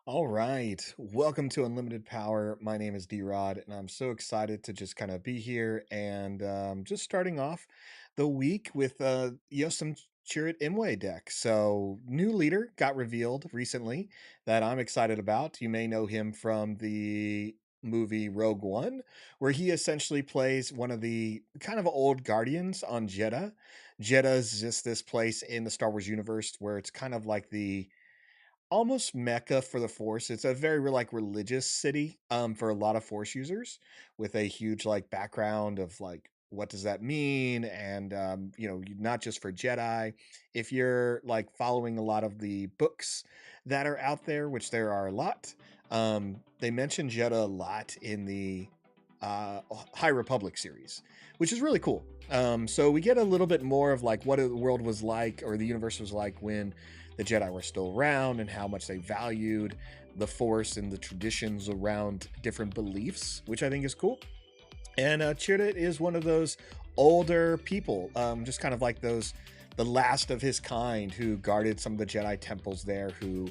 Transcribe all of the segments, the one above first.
All right. Welcome to Unlimited Power. My name is D-Rod, and I'm so excited to just kind of be here and just starting off the week with some Chirrut Imwe deck. So, new leader got revealed recently that I'm excited about. You may know him from the movie Rogue One, where he essentially plays one of the kind of old guardians on Jeddah. Jeddah is just this place in the Star Wars universe where it's kind of like the almost mecca for the force. It's a very like religious city for a lot of force users, with a huge like background of like what does that mean, and not just for Jedi. If you're like following a lot of the books that are out there, which there are a lot, they mention Jeddah a lot in the High Republic series, which is really cool. So we get a little bit more of like what the world was like, or the universe was like, when the Jedi were still around, and how much they valued the Force and the traditions around different beliefs, which I think is cool. And Chirrut is one of those older people, just kind of like the last of his kind, who guarded some of the Jedi temples there, who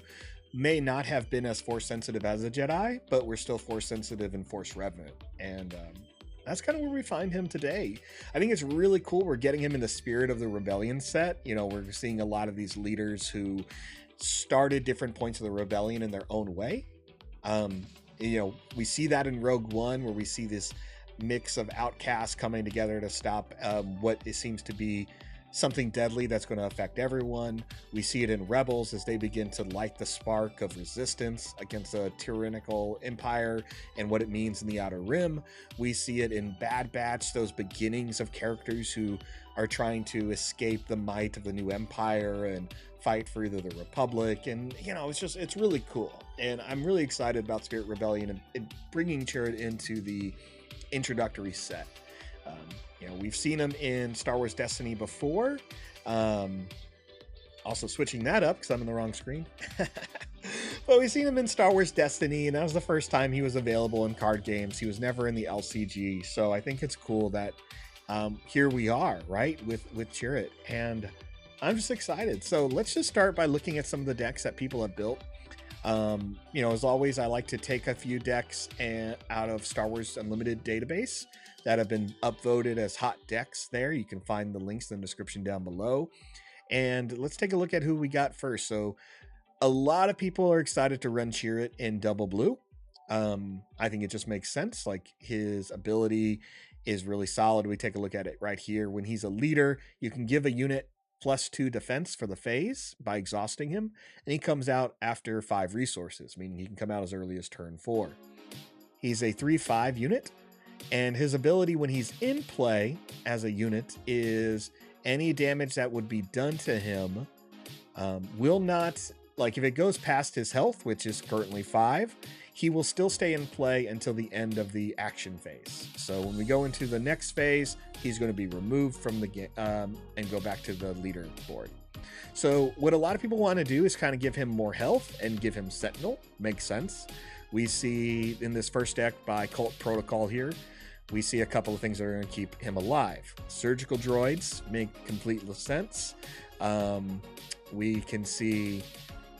may not have been as force sensitive as a Jedi, but were still force sensitive and force revenant. And that's kind of where we find him today. I think it's really cool. We're getting him in the Spirit of the Rebellion set. We're seeing a lot of these leaders who started different points of the rebellion in their own way. We see that in Rogue One, where we see this mix of outcasts coming together to stop what it seems to be something deadly that's going to affect everyone. We see it in Rebels as they begin to light the spark of resistance against a tyrannical empire and what it means in the Outer Rim. We see it in Bad Batch, those beginnings of characters who are trying to escape the might of the new empire and fight for either the Republic. And, it's really cool. And I'm really excited about Spirit Rebellion and bringing Chirrut into the introductory set. We've seen him in StarWarsDestiny before. Also switching that up because I'm in the wrong screen. But we've seen him in StarWarsDestiny, and that was the first time he was available in card games. He was never in the LCG, so I think it's cool that here we are, right, with Chirrut, and I'm just excited. So let's just start by looking at some of the decks that people have built. As always, I like to take a few decks out of Star Wars Unlimited database that have been upvoted as hot decks there. You can find the links in the description down below. And let's take a look at who we got first. So a lot of people are excited to run Chirrut in double blue. I think it just makes sense. Like, his ability is really solid. We take a look at it right here. When he's a leader, you can give a unit +2 defense for the phase by exhausting him, and he comes out after 5 resources, meaning he can come out as early as turn 4. He's a 3/5 unit, and his ability when he's in play as a unit is any damage that would be done to him will not, like, if it goes past his health, which is currently 5, he will still stay in play until the end of the action phase. So when we go into the next phase, he's going to be removed from the game and go back to the leaderboard. So what a lot of people want to do is kind of give him more health and give him Sentinel. Makes sense. We see in this first deck by Cult Protocol here, we see a couple of things that are going to keep him alive. Surgical droids make complete sense. We can see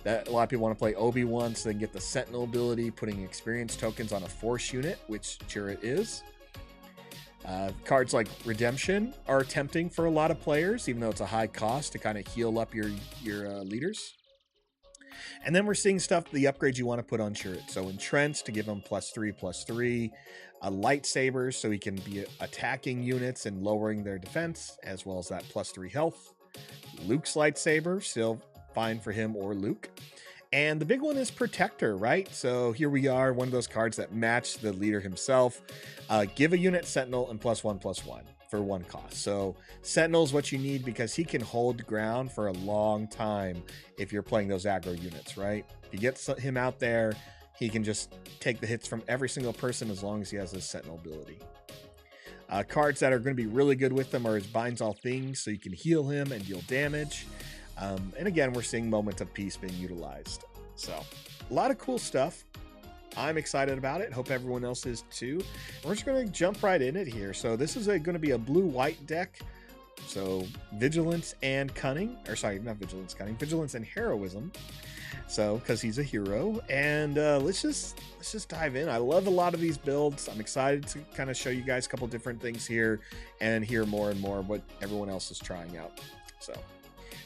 that a lot of people want to play Obi-Wan so they can get the Sentinel ability, putting experience tokens on a Force unit, which Chirrut is. Cards like Redemption are tempting for a lot of players, even though it's a high cost to kind of heal up your leaders. And then we're seeing stuff, the upgrades you want to put on Chirrut. So Entrenched to give him +3/+3. A lightsaber so he can be attacking units and lowering their defense, as well as that +3 health. Luke's lightsaber, still fine for him or Luke. And the big one is Protector, right? So here we are, one of those cards that match the leader himself. Give a unit Sentinel and +1/+1 for 1 cost. So Sentinel is what you need because he can hold ground for a long time if you're playing those aggro units, right? If you get him out there, he can just take the hits from every single person as long as he has his Sentinel ability. Cards that are going to be really good with them are his Binds All Things, so you can heal him and deal damage. And again, we're seeing Moment of Peace being utilized. So a lot of cool stuff. I'm excited about it. Hope everyone else is too. We're just going to jump right in it here. So this is going to be a blue-white deck. So Vigilance and Cunning, or sorry, not Vigilance, Cunning, Vigilance and Heroism. So because he's a hero, and let's just dive in. I love a lot of these builds. I'm excited to kind of show you guys a couple different things here and hear more and more what everyone else is trying out. So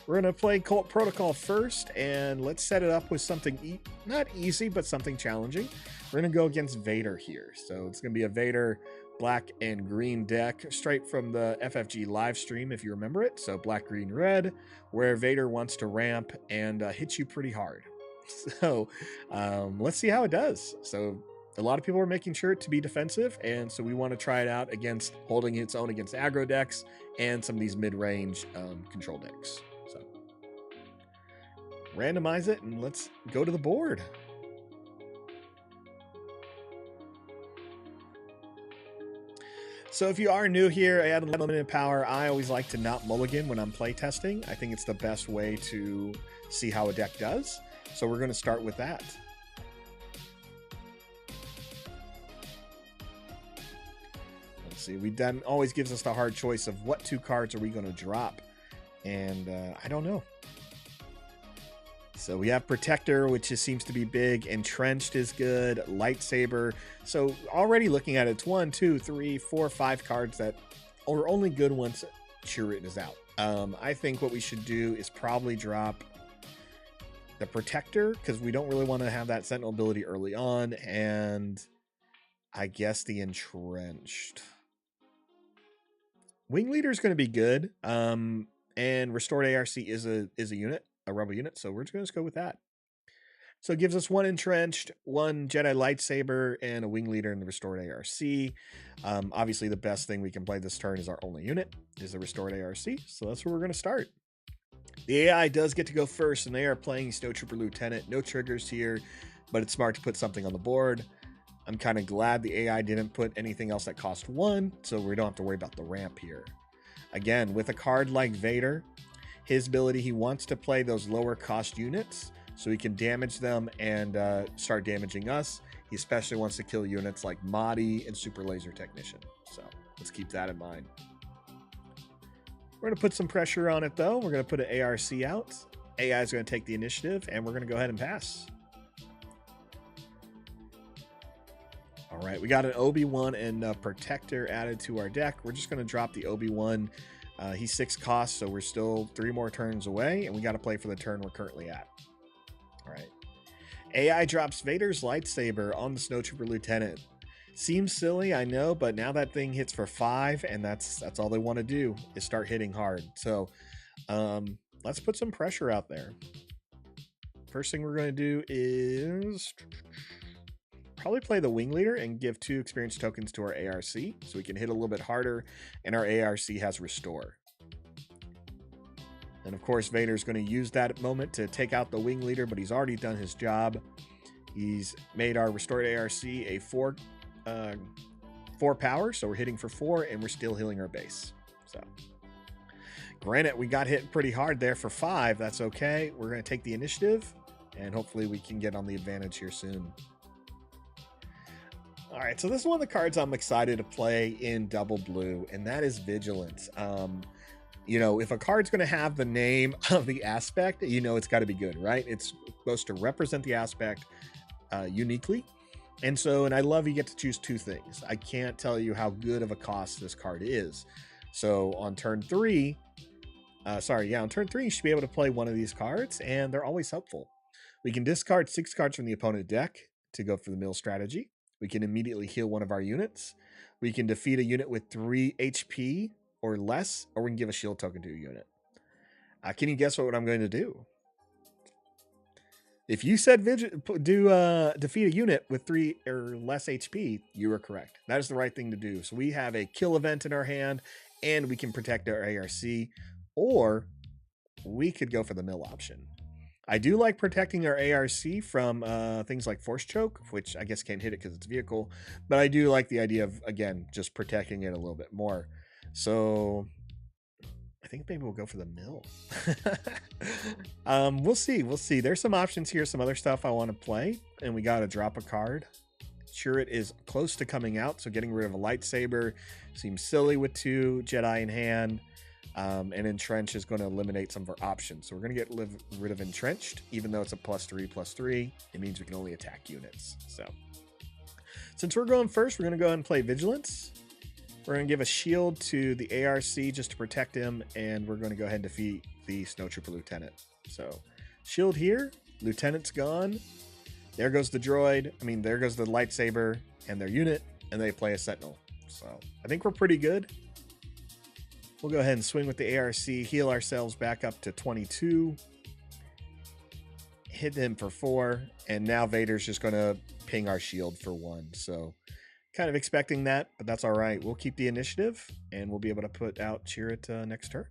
we're going to play Cult Protocol first, and let's set it up with something not easy, but something challenging. We're going to go against Vader here. So it's going to be a Vader black and green deck straight from the FFG live stream, if you remember it. So black, green, red, where Vader wants to ramp and hit you pretty hard. So let's see how it does. So a lot of people are making sure to be defensive, and so we want to try it out against holding its own against aggro decks and some of these mid-range control decks. So randomize it and let's go to the board. So if you are new here at Unlimited Power, I always like to not mulligan when I'm playtesting. I think it's the best way to see how a deck does. So we're going to start with that. Let's see, always gives us the hard choice of what 2 cards are we going to drop. And I don't know. So we have Protector, which just seems to be big. Entrenched is good. Lightsaber. So already looking at it, it's 1, 2, 3, 4, 5 cards that are only good once Chirrut is out. I think what we should do is probably drop the Protector, because we don't really want to have that Sentinel ability early on, and I guess the Entrenched. Wing Leader is going to be good, and Restored ARC is a unit, a rebel unit, so we're just going to go with that. So it gives us 1 Entrenched, 1 Jedi Lightsaber, and a Wing Leader in the Restored ARC. Obviously, the best thing we can play this turn is our only unit, is the Restored ARC, so that's where we're going to start. The AI does get to go first, and they are playing Snowtrooper Lieutenant. No triggers here, but it's smart to put something on the board. I'm kind of glad the AI didn't put anything else that cost 1, so we don't have to worry about the ramp here. Again, with a card like Vader, his ability, he wants to play those lower cost units so he can damage them and start damaging us. He especially wants to kill units like Matty and Super Laser Technician. So let's keep that in mind. We're going to put some pressure on it, though. We're going to put an ARC out. AI is going to take the initiative, and we're going to go ahead and pass. All right, we got an Obi-Wan and a Protector added to our deck. We're just going to drop the Obi-Wan. He's 6 costs, so we're still 3 more turns away, and we got to play for the turn we're currently at. All right. AI drops Vader's lightsaber on the Snowtrooper Lieutenant. Seems silly, I know, but now that thing hits for 5, and that's all they want to do is start hitting hard. So let's put some pressure out there. First thing we're going to do is probably play the Wing Leader and give 2 experience tokens to our ARC so we can hit a little bit harder, and our ARC has Restore. And of course, Vader's going to use that moment to take out the Wing Leader, but he's already done his job. He's made our Restored ARC a 4 power, so we're hitting for 4, and we're still healing our base. So granted, we got hit pretty hard there for 5. That's okay. We're going to take the initiative, and hopefully we can get on the advantage here soon. All right, so this is one of the cards I'm excited to play in double blue, and that is Vigilance. You know, if a card's going to have the name of the aspect, you know it's got to be good, right? It's supposed to represent the aspect uniquely. And so, and I love you get to choose two things. I can't tell you how good of a cost this card is. So on turn three, on turn three, you should be able to play one of these cards, and they're always helpful. We can discard 6 cards from the opponent deck to go for the mill strategy. We can immediately heal one of our units. We can defeat a unit with 3 HP or less, or we can give a shield token to a unit. Can you guess what I'm going to do? If you said defeat a unit with 3 or less HP, you were correct. That is the right thing to do. So we have a kill event in our hand, and we can protect our ARC, or we could go for the mill option. I do like protecting our ARC from things like Force Choke, which I guess can't hit it because it's a vehicle, but I do like the idea of, again, just protecting it a little bit more. So I think maybe we'll go for the mill. We'll see. There's some options here, some other stuff I want to play, and we got to drop a card. Chirrut is close to coming out, so getting rid of a lightsaber seems silly with 2 Jedi in hand. And Entrench is going to eliminate some of our options. So we're going to get rid of Entrenched, even though it's a +3/+3. It means we can only attack units. So since we're going first, we're going to go ahead and play Vigilance. We're going to give a shield to the ARC just to protect him, and we're going to go ahead and defeat the Snowtrooper Lieutenant. So shield here, Lieutenant's gone. There goes the droid. There goes the lightsaber and their unit, and they play a Sentinel. So I think we're pretty good. We'll go ahead and swing with the ARC, heal ourselves back up to 22. Hit him for 4, and now Vader's just going to ping our shield for 1. So kind of expecting that, but that's all right. We'll keep the initiative, and we'll be able to put out Chirrut next turn.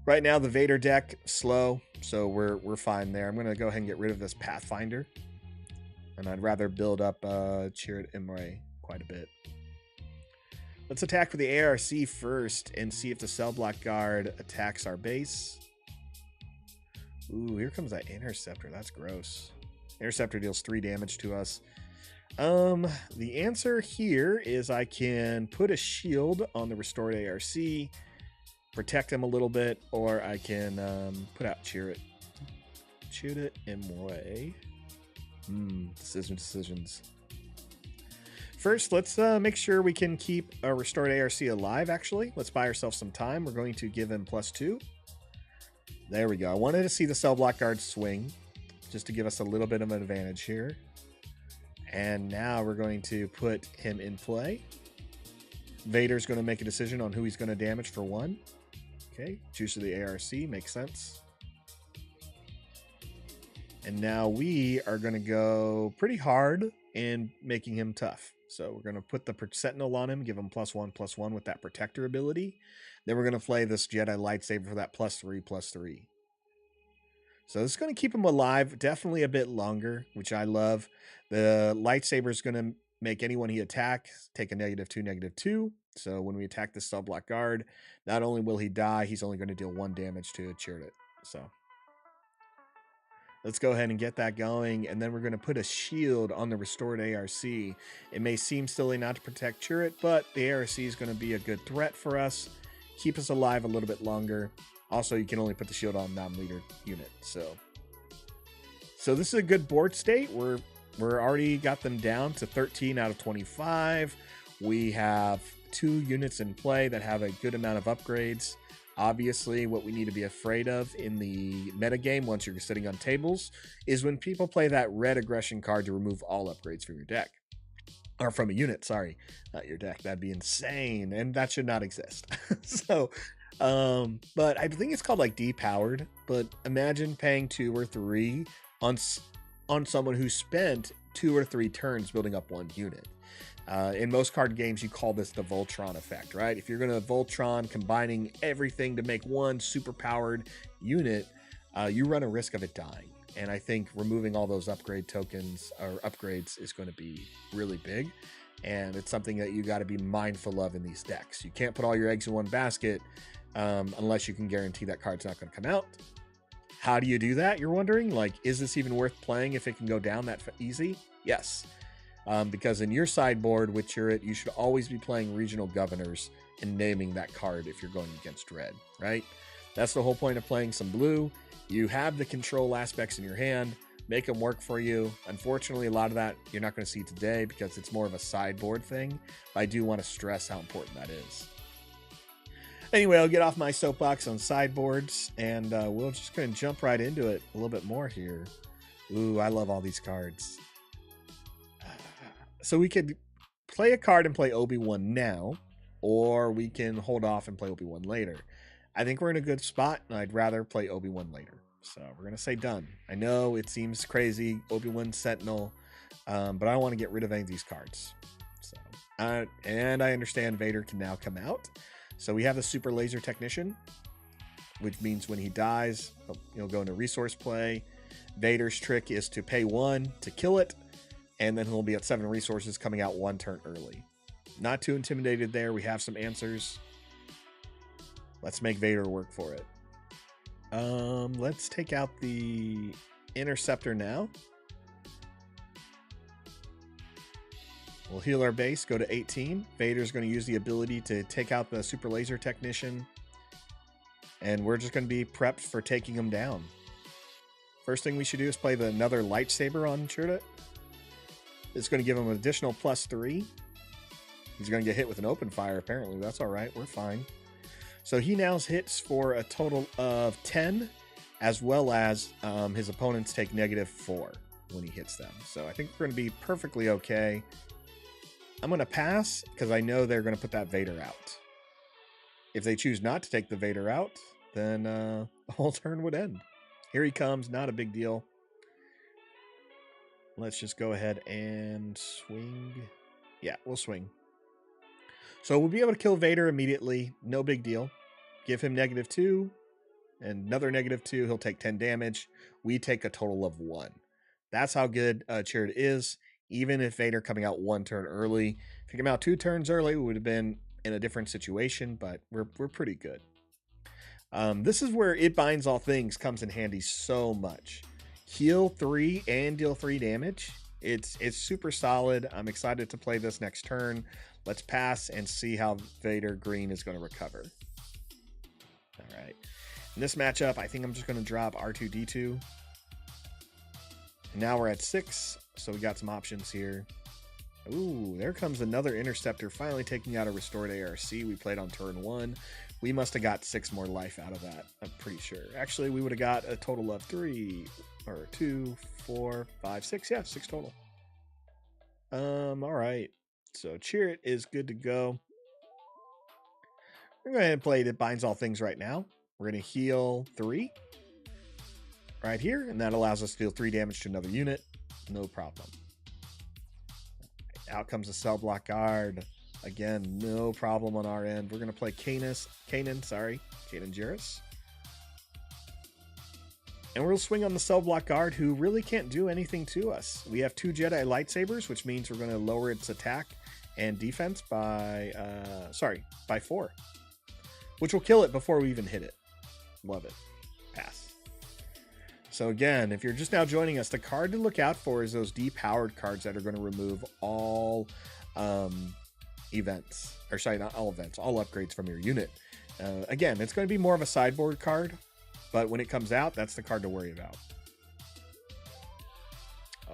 Right now, the Vader deck, slow, so we're fine there. I'm going to go ahead and get rid of this Pathfinder, and I'd rather build up Chirrut Imre quite a bit. Let's attack with the ARC first and see if the Cell Block Guard attacks our base. Ooh, here comes that Interceptor. That's gross. Interceptor deals 3 damage to us. The answer here is I can put a shield on the restored ARC, protect him a little bit, or I can put out Chirrut. Chirrut Imre. Decisions. First, let's make sure we can keep a restored ARC alive, actually. Let's buy ourselves some time. We're going to give him +2. There we go. I wanted to see the Cell Block Guard swing, just to give us a little bit of an advantage here. And now we're going to put him in play. Vader's going to make a decision on who he's going to damage for 1. Okay, choose the ARC, makes sense. And now we are going to go pretty hard in making him tough. So we're going to put the Sentinel on him, give him +1/+1 with that Protector ability. Then we're going to play this Jedi Lightsaber for that +3/+3. So this is going to keep him alive definitely a bit longer, which I love. The Lightsaber is going to make anyone he attacks take a -2, -2. So when we attack the Cell Block Guard, not only will he die, he's only going to deal 1 damage to Chirrut. So let's go ahead and get that going, and then we're going to put a shield on the restored ARC. It may seem silly not to protect Chirrut, but the ARC is going to be a good threat for us, keep us alive a little bit longer. Also, you can only put the shield on non-leader unit. So this is a good board state. We're already got them down to 13 out of 25. We have 2 units in play that have a good amount of upgrades. Obviously, what we need to be afraid of in the metagame once you're sitting on tables is when people play that red aggression card to remove all upgrades from your deck. Or from a unit, sorry. Not your deck. That'd be insane, and that should not exist. So, but I think it's called like depowered, but imagine paying 2 or 3 on someone who spent 2 or 3 turns building up 1 unit. In most card games, you call this the Voltron effect, right? If you're going to Voltron, combining everything to make 1 super powered unit, you run a risk of it dying. And I think removing all those upgrade tokens or upgrades is going to be really big. And it's something that you got to be mindful of in these decks. You can't put all your eggs in one basket unless you can guarantee that card's not going to come out. How do you do that? You're wondering, like, is this even worth playing if it can go down that easy? Yes. because in your sideboard with Chirrut, you should always be playing regional governors and naming that card if you're going against red, right? That's the whole point of playing some blue. You have the control aspects in your hand, make them work for you. Unfortunately, a lot of that you're not going to see today because it's more of a sideboard thing. But I do want to stress how important that is. Anyway, I'll get off my soapbox on sideboards, and we'll just going to jump right into it a little bit more here. Ooh, I love all these cards. So we could play a card and play Obi-Wan now, or we can hold off and play Obi-Wan later. I think we're in a good spot, and I'd rather play Obi-Wan later. So we're going to say done. I know it seems crazy, Obi-Wan Sentinel, but I don't want to get rid of any of these cards. So, and I understand Vader can now come out. So we have the Super Laser Technician, which means when he dies, he'll go into resource play. Vader's trick is to pay 1 to kill it, and then he'll be at 7 resources, coming out 1 turn early. Not too intimidated there. We have some answers. Let's make Vader work for it. Let's take out the Interceptor now. We'll heal our base, go to 18. Vader's going to use the ability to take out the Super Laser Technician. And we're just going to be prepped for taking him down. First thing we should do is play another Lightsaber on Chirrut. It's going to give him an additional +3. He's going to get hit with an open fire, apparently. That's all right. We're fine. So he now hits for a total of 10, as well as his opponents take -4 when he hits them. So I think we're going to be perfectly okay. I'm going to pass because I know they're going to put that Vader out. If they choose not to take the Vader out, then the whole turn would end. Here he comes. Not a big deal. Let's just go ahead and swing. Yeah, we'll swing. So we'll be able to kill Vader immediately. No big deal. Give him -2 and another -2. He'll take 10 damage. We take a total of 1. That's how good Chirrut is. Even if Vader coming out 1 turn early. If he came out 2 turns early, we would have been in a different situation, but we're pretty good. This is where It Binds All Things comes in handy so much. Heal 3 and deal 3 damage. It's super solid. I'm excited to play this next turn. Let's pass and see how Vader Green is going to recover. All right. In this matchup, I think I'm just going to drop R2-D2. And now we're at 6, so we got some options here. Ooh, there comes another Interceptor, finally taking out a Restored ARC we played on turn 1. We must have got 6 more life out of that, I'm pretty sure. Actually, we would have got a total of 3, or 2, 4, 5, 6. Yeah, 6 total. All right. So Chirrut is good to go. We're going to go ahead and play It Binds All Things right now. We're going to heal 3 right here, and that allows us to deal 3 damage to another unit. No problem. Out comes the Cell Block Guard. Again, no problem on our end. We're going to play Kanan Jarrus. And we'll swing on the Cell Block Guard, who really can't do anything to us. We have 2 Jedi Lightsabers, which means we're going to lower its attack and defense by 4. Which will kill it before we even hit it. Love it. Pass. So again, if you're just now joining us, the card to look out for is those depowered cards that are going to remove all events. Or sorry, not all events, all upgrades from your unit. Again, it's going to be more of a sideboard card, but when it comes out, that's the card to worry about.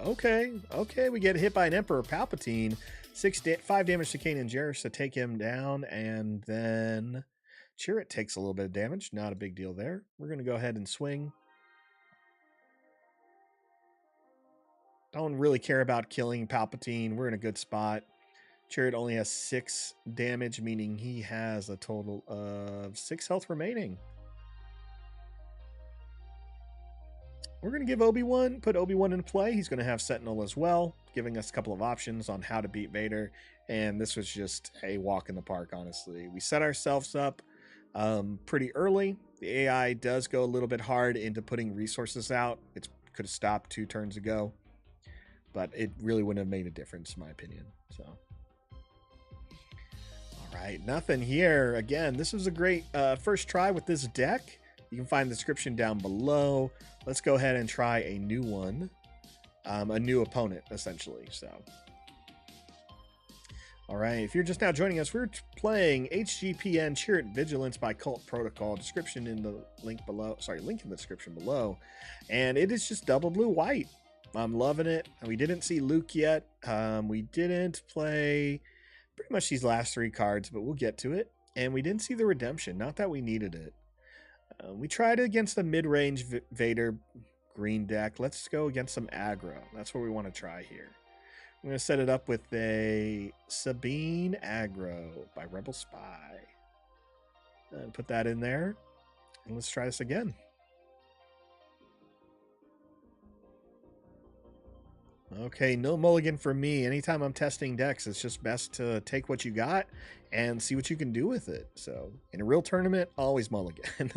Okay, we get hit by an Emperor Palpatine. 5 damage to Kanan Jarrus to take him down, and then Chirrut takes a little bit of damage. Not a big deal there. We're going to go ahead and swing. Don't really care about killing Palpatine. We're in a good spot. Chirrut only has 6 damage, meaning he has a total of 6 health remaining. We're going to give put Obi-Wan in play. He's going to have Sentinel as well, giving us a couple of options on how to beat Vader. And this was just a walk in the park, honestly. We set ourselves up pretty early. The AI does go a little bit hard into putting resources out. It could have stopped 2 turns ago, but it really wouldn't have made a difference, in my opinion. So, all right, nothing here. Again, this was a great first try with this deck. You can find the description down below. Let's go ahead and try a new one. A new opponent, essentially. So All right, if you're just now joining us, we're playing HGPN Chirrut Vigilance by Cult Protocol. Description in the link below. Sorry, link in the description below. And it is just double blue white. I'm loving it. And we didn't see Luke yet. We didn't play pretty much these last 3 cards, but we'll get to it. And we didn't see the Redemption. Not that we needed it. We tried it against the mid-range Vader green deck. Let's go against some aggro. That's what we want to try here. I'm going to set it up with a Sabine aggro by Rebel Spy. And put that in there. And let's try this again. Okay, no mulligan for me. Anytime I'm testing decks, it's just best to take what you got and see what you can do with it. So in a real tournament, always mulligan.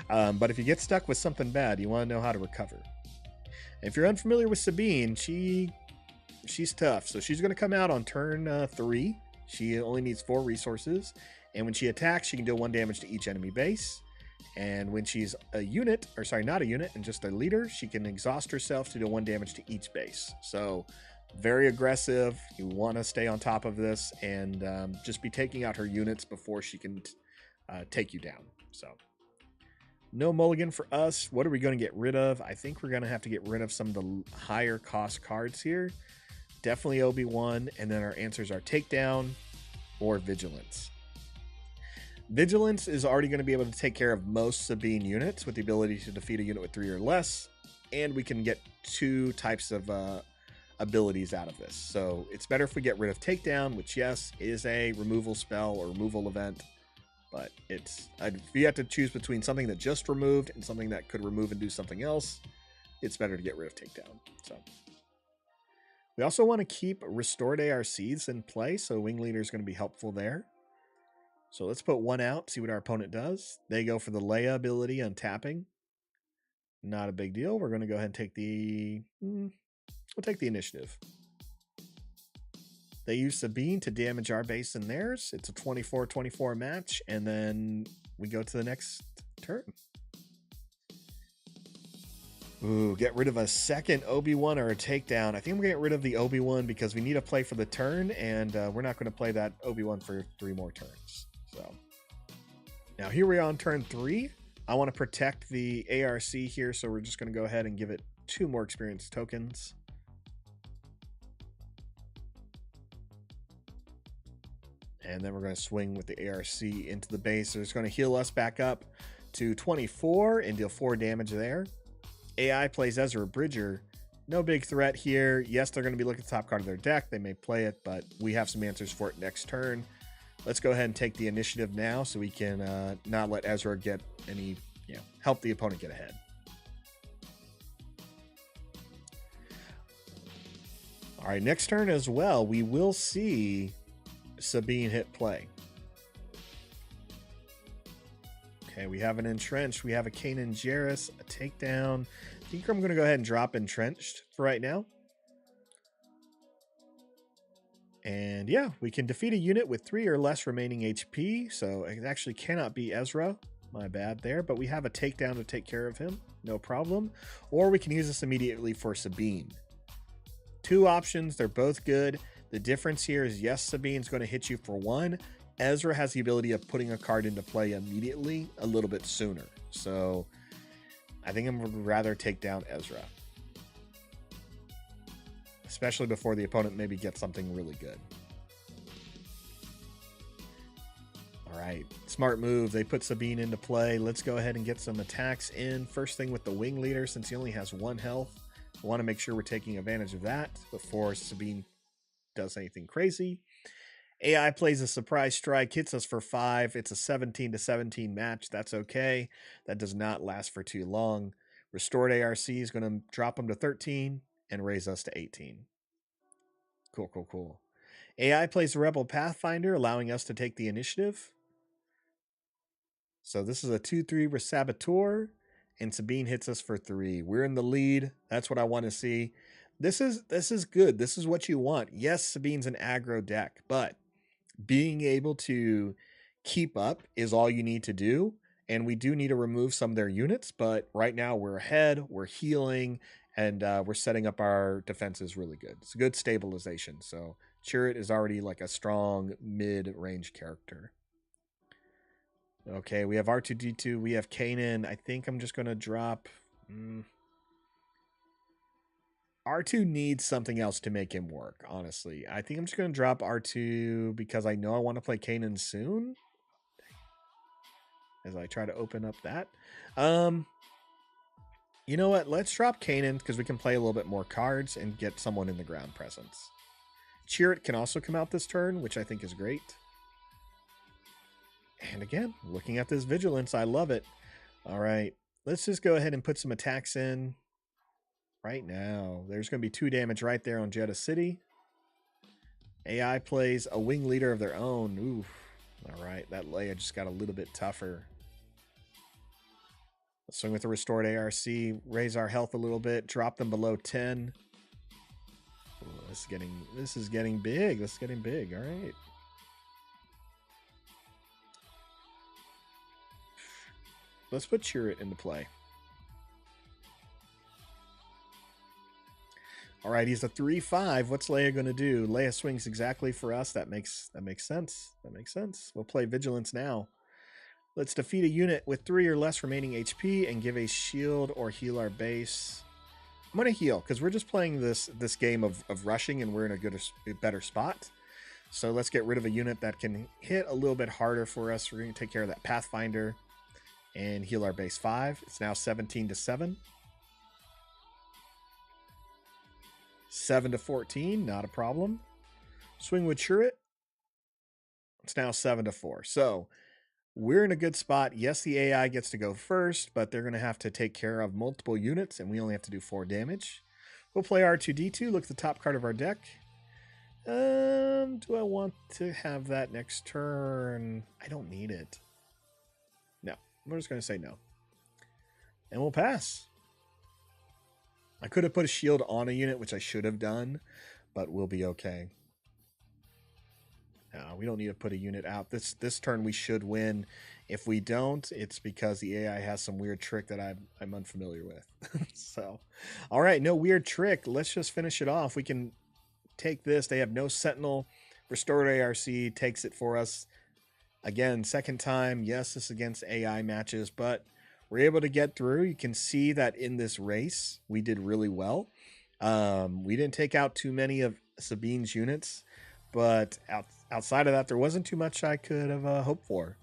But if you get stuck with something bad, you want to know how to recover. If you're unfamiliar with Sabine, she's tough. So she's going to come out on turn 3. She only needs 4 resources. And when she attacks, she can deal 1 damage to each enemy base. And when she's a unit, or sorry, not a unit, and just a leader, she can exhaust herself to do 1 damage to each base. So very aggressive. You want to stay on top of this and just be taking out her units before she can take you down. So no mulligan for us. What are we going to get rid of? I think we're going to have to get rid of some of the higher cost cards here. Definitely Obi-Wan, and then our answers are Takedown or Vigilance. Vigilance is already going to be able to take care of most Sabine units with the ability to defeat a unit with 3 or less, and we can get 2 types of abilities out of this. So it's better if we get rid of Takedown, which yes, is a removal spell or removal event, but it's if you have to choose between something that just removed and something that could remove and do something else, it's better to get rid of Takedown. So we also want to keep restored ARCs in play, so Wing Leader is going to be helpful there. So let's put 1 out, see what our opponent does. They go for the Leia ability on tapping. Not a big deal. We're going to go ahead and take the... we'll take the initiative. They use Sabine to damage our base and theirs. It's a 24-24 match, and then we go to the next turn. Ooh, get rid of a second Obi-Wan or a Takedown. I think I'm going to get rid of the Obi-Wan because we need a play for the turn, and we're not going to play that Obi-Wan for 3 more turns. So now here we are on turn 3. I want to protect the ARC here, so we're just going to go ahead and give it 2 more experience tokens. And then we're going to swing with the ARC into the base. So it's going to heal us back up to 24 and deal 4 damage there. AI plays Ezra Bridger. No big threat here. Yes, they're going to be looking at the top card of their deck. They may play it, but we have some answers for it next turn. Let's go ahead and take the initiative now so we can not let Ezra get any, help the opponent get ahead. All right, next turn as well, we will see Sabine hit play. Okay, we have an Entrenched. We have a Kanan Jarrus, a Takedown. I think I'm going to go ahead and drop Entrenched for right now. And yeah, we can defeat a unit with 3 or less remaining HP. So it actually cannot be Ezra. My bad there. But we have a Takedown to take care of him. No problem. Or we can use this immediately for Sabine. 2 options. They're both good. The difference here is, yes, Sabine's going to hit you for 1. Ezra has the ability of putting a card into play immediately a little bit sooner. So I think I'm going to rather take down Ezra. Especially before the opponent maybe gets something really good. All right, smart move. They put Sabine into play. Let's go ahead and get some attacks in. First thing with the Wing Leader, since he only has 1 health. I want to make sure we're taking advantage of that before Sabine does anything crazy. AI plays a surprise strike, hits us for 5. It's a 17-17 match. That's okay. That does not last for too long. Restored ARC is going to drop them to 13 and raise us to 18. Cool, cool, cool. AI plays a Rebel Pathfinder, allowing us to take the initiative. So this is a 2-3 with Saboteur, and Sabine hits us for 3. We're in the lead. That's what I want to see. This is good. This is what you want. Yes, Sabine's an aggro deck, but being able to keep up is all you need to do. And we do need to remove some of their units, but right now we're ahead, we're healing, and we're setting up our defenses really good. It's a good stabilization. So Chirrut is already like a strong mid-range character. Okay, we have R2D2. We have Kanan. I think I'm just going to drop... R2 needs something else to make him work, honestly. I think I'm just going to drop R2 because I know I want to play Kanan soon. As I try to open up that. You know what? Let's drop Kanan because we can play a little bit more cards and get someone in the ground presence. Chirrut can also come out this turn, which I think is great. And again, looking at this Vigilance, I love it. All right, let's just go ahead and put some attacks in right now. There's going to be 2 damage right there on Jeddah City. AI plays a wing leader of their own. Oof. All right, that Leia just got a little bit tougher. Let's swing with the restored ARC, raise our health a little bit, drop them below 10. Ooh, this is getting big. This is getting big. All right. Let's put Chirrut into play. All right, he's a 3/5. What's Leia going to do? Leia swings exactly for us. That makes sense. That makes sense. We'll play Vigilance now. Let's defeat a unit with 3 or less remaining HP and give a shield or heal our base. I'm going to heal because we're just playing this game of rushing and we're in a better spot. So let's get rid of a unit that can hit a little bit harder for us. We're going to take care of that Pathfinder and heal our base 5. It's now 17-7. 7-14, not a problem. Swing with Chirrut. It's now 7-4. So we're in a good spot. Yes, the AI gets to go first, but they're going to have to take care of multiple units, and we only have to do 4 damage. We'll play R2D2. Look at the top card of our deck. Do I want to have that next turn? I don't need it. No, we're just going to say no. And we'll pass. I could have put a shield on a unit, which I should have done, but we'll be okay. No, we don't need to put a unit out. This turn we should win. If we don't, it's because the AI has some weird trick that I'm unfamiliar with. So, all right, no weird trick. Let's just finish it off. We can take this. They have no Sentinel. Restored ARC takes it for us. Again, second time. Yes, this is against AI matches, but we're able to get through. You can see that in this race, we did really well. We didn't take out too many of Sabine's units, but outside of that, there wasn't too much I could have hoped for.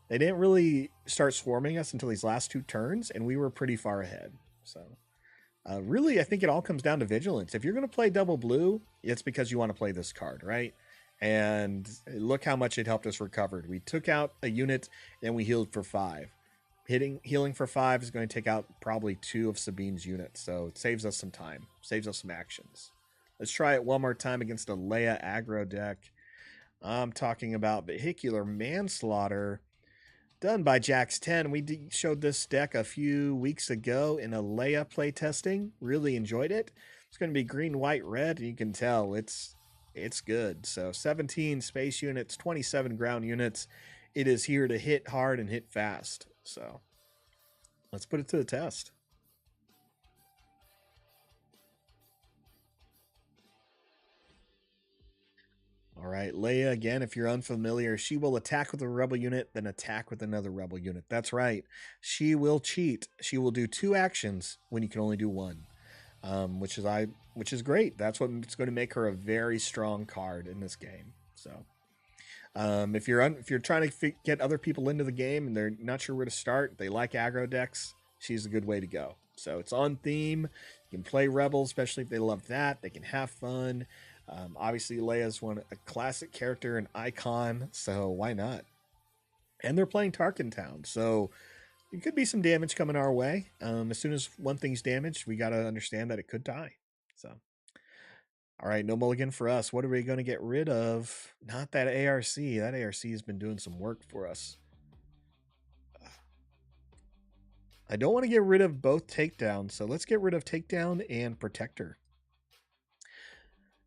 They didn't really start swarming us until these last 2 turns, and we were pretty far ahead. So, really, I think it all comes down to Vigilance. If you're going to play double blue, it's because you want to play this card, right? And look how much it helped us recover. We took out a unit, and we healed for 5. Healing for 5 is going to take out probably 2 of Sabine's units, so it saves us some time, saves us some actions. Let's try it one more time against a Leia aggro deck. I'm talking about Vehicular Manslaughter, done by Jax10. We showed this deck a few weeks ago in a Leia playtesting. Really enjoyed it. It's going to be green, white, red, and you can tell it's good. So 17 space units, 27 ground units. It is here to hit hard and hit fast. So let's put it to the test. All right, Leia, again, if you're unfamiliar, she will attack with a rebel unit, then attack with another rebel unit. That's right. She will cheat. She will do 2 actions when you can only do 1, which is great. That's what's going to make her a very strong card in this game. So, if you're trying to get other people into the game and they're not sure where to start, they like aggro decks, she's a good way to go. So it's on theme. You can play rebels, especially if they love that. They can have fun. Obviously, Leia's a classic character, an icon, so why not? And they're playing Tarkin Town, so it could be some damage coming our way. As soon as one thing's damaged, we got to understand that it could die. So, all right, no mulligan for us. What are we going to get rid of? Not that ARC. That ARC has been doing some work for us. I don't want to get rid of both Takedown, so let's get rid of Takedown and Protector.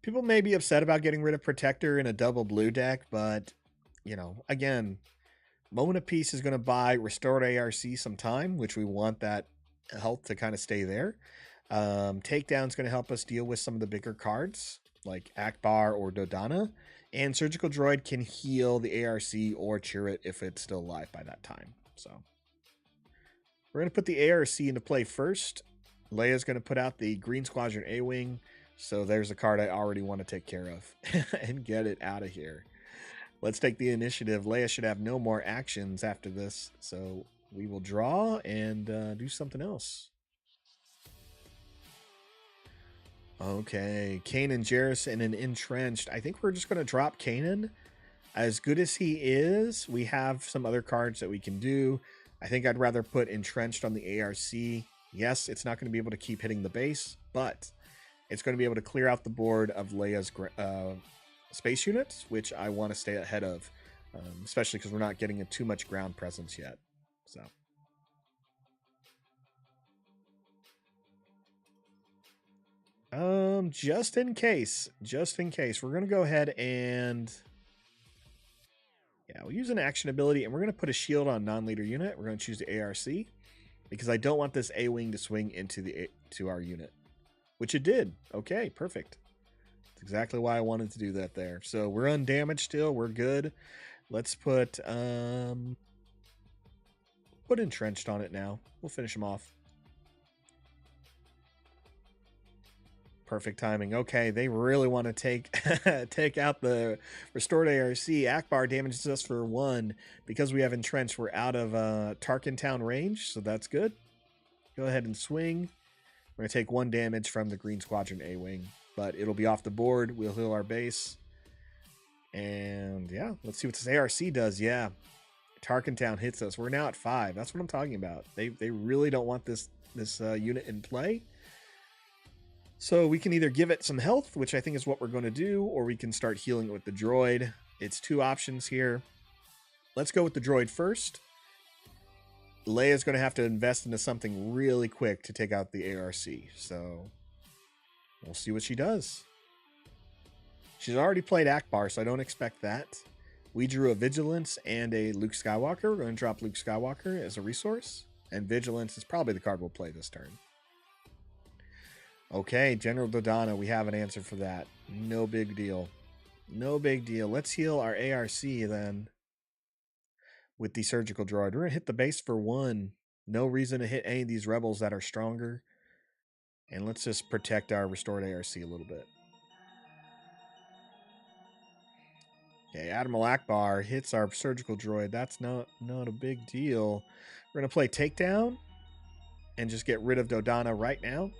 People may be upset about getting rid of Protector in a double blue deck, but, you know, again, Moment of Peace is going to buy Restored ARC some time, which we want that health to kind of stay there. Takedown is going to help us deal with some of the bigger cards. like Akbar or Dodana. And Surgical Droid can heal the ARC or Chirrut if it's still alive by that time. So we're going to put the ARC into play first. Leia's going to put out the Green Squadron A-Wing. So there's a card I already want to take care of and get it out of here. Let's take the initiative. Leia should have no more actions after this. So we will draw and do something else. Okay, Kanan Jarrus in an entrenched. I think we're just going to drop Kanan. As good as he is, we have some other cards that we can do. I think I'd rather put entrenched on the ARC. Yes, it's not going to be able to keep hitting the base, but it's going to be able to clear out the board of Leia's space units, which I want to stay ahead of, especially because we're not getting too much ground presence yet. So. Just in case, we're going to go ahead and, yeah, we'll use an action ability, and we're going to put a shield on non-leader unit. We're going to choose the ARC because I don't want this A-Wing to swing to our unit, which it did. Okay, perfect. That's exactly why I wanted to do that there. So we're undamaged still. We're good. Let's put entrenched on it now. We'll finish him off. Perfect timing. Okay, they really want to take out the restored ARC. Akbar damages us for 1. Because we have entrenched, we're out of Tarkin Town range, so that's good. Go ahead and swing. We're going to take 1 damage from the Green Squadron A-Wing, but it'll be off the board. We'll heal our base. And yeah, let's see what this ARC does. Yeah, Tarkin Town hits us. We're now at 5. That's what I'm talking about. They really don't want this unit in play. So we can either give it some health, which I think is what we're going to do, or we can start healing it with the droid. It's 2 options here. Let's go with the droid first. Leia's going to have to invest into something really quick to take out the ARC. So we'll see what she does. She's already played Akbar, so I don't expect that. We drew a Vigilance and a Luke Skywalker. We're going to drop Luke Skywalker as a resource. And Vigilance is probably the card we'll play this turn. Okay, General Dodana, we have an answer for that. No big deal. No big deal. Let's heal our ARC then with the Surgical Droid. We're going to hit the base for 1. No reason to hit any of these rebels that are stronger. And let's just protect our restored ARC a little bit. Okay, Admiral Akbar hits our Surgical Droid. That's not a big deal. We're going to play Takedown and just get rid of Dodana right now.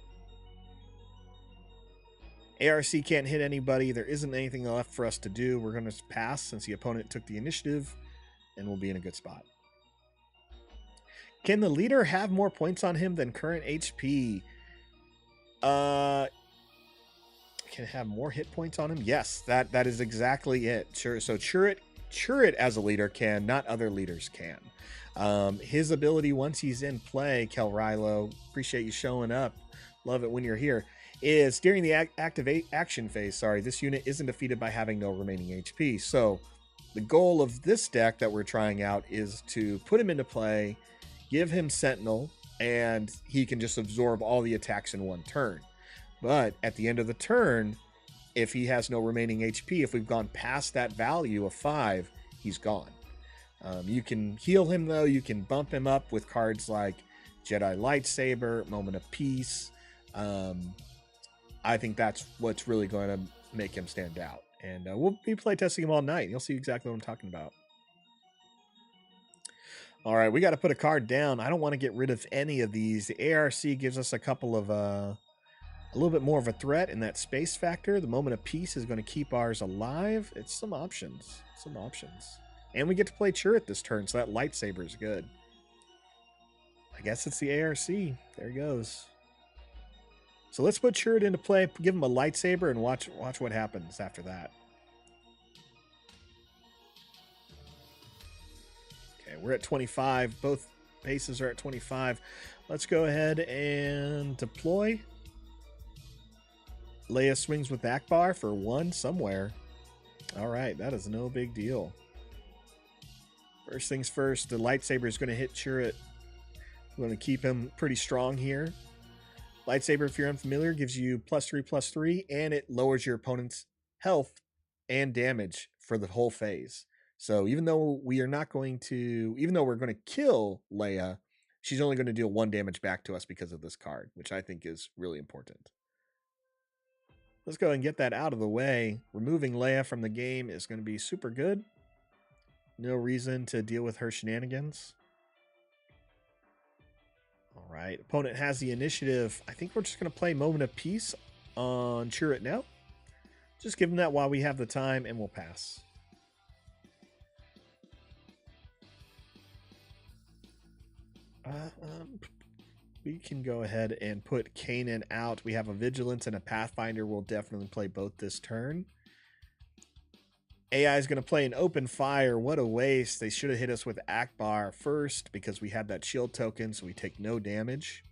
ARC can't hit anybody. There isn't anything left for us to do. We're going to pass since the opponent took the initiative, and we'll be in a good spot. Can the leader have more points on him than current HP? Can it have more hit points on him? Yes, that is exactly it. Sure. So Chirrut as a leader can, not other leaders can. His ability once he's in play, Kel Rilo, appreciate you showing up. Love it when you're here. Is during the active action phase, this unit isn't defeated by having no remaining HP. So the goal of this deck that we're trying out is to put him into play, give him Sentinel, and he can just absorb all the attacks in 1 turn. But at the end of the turn, if he has no remaining HP, if we've gone past that value of 5, he's gone. You can heal him, though. You can bump him up with cards like Jedi Lightsaber, Moment of Peace. I think that's what's really going to make him stand out. And we'll be playtesting him all night. You'll see exactly what I'm talking about. All right, we got to put a card down. I don't want to get rid of any of these. The ARC gives us a couple of, a little bit more of a threat in that space factor. The Moment of Peace is going to keep ours alive. It's some options. And we get to play Chirrut this turn, so that lightsaber is good. I guess it's the ARC. There he goes. So let's put Chirrut into play, give him a lightsaber, and watch what happens after that. Okay, we're at 25. Both bases are at 25. Let's go ahead and deploy. Leia swings with Akbar for 1 somewhere. All right, that is no big deal. First things first, the lightsaber is going to hit Chirrut. We're going to keep him pretty strong here. Lightsaber, if you're unfamiliar, gives you +3/+3, and it lowers your opponent's health and damage for the whole phase. So even though we're going to kill Leia, she's only going to deal 1 damage back to us because of this card, which I think is really important. Let's go ahead and get that out of the way. Removing Leia from the game is going to be super good. No reason to deal with her shenanigans. All right, opponent has the initiative. I think we're just going to play Moment of Peace on Chirrut now. Just give him that while we have the time, and we'll pass. We can go ahead and put Kanan out. We have a Vigilance and a Pathfinder. We'll definitely play both this turn. AI is going to play an Open Fire. What a waste. They should have hit us with Akbar first because we had that shield token, so we take no damage.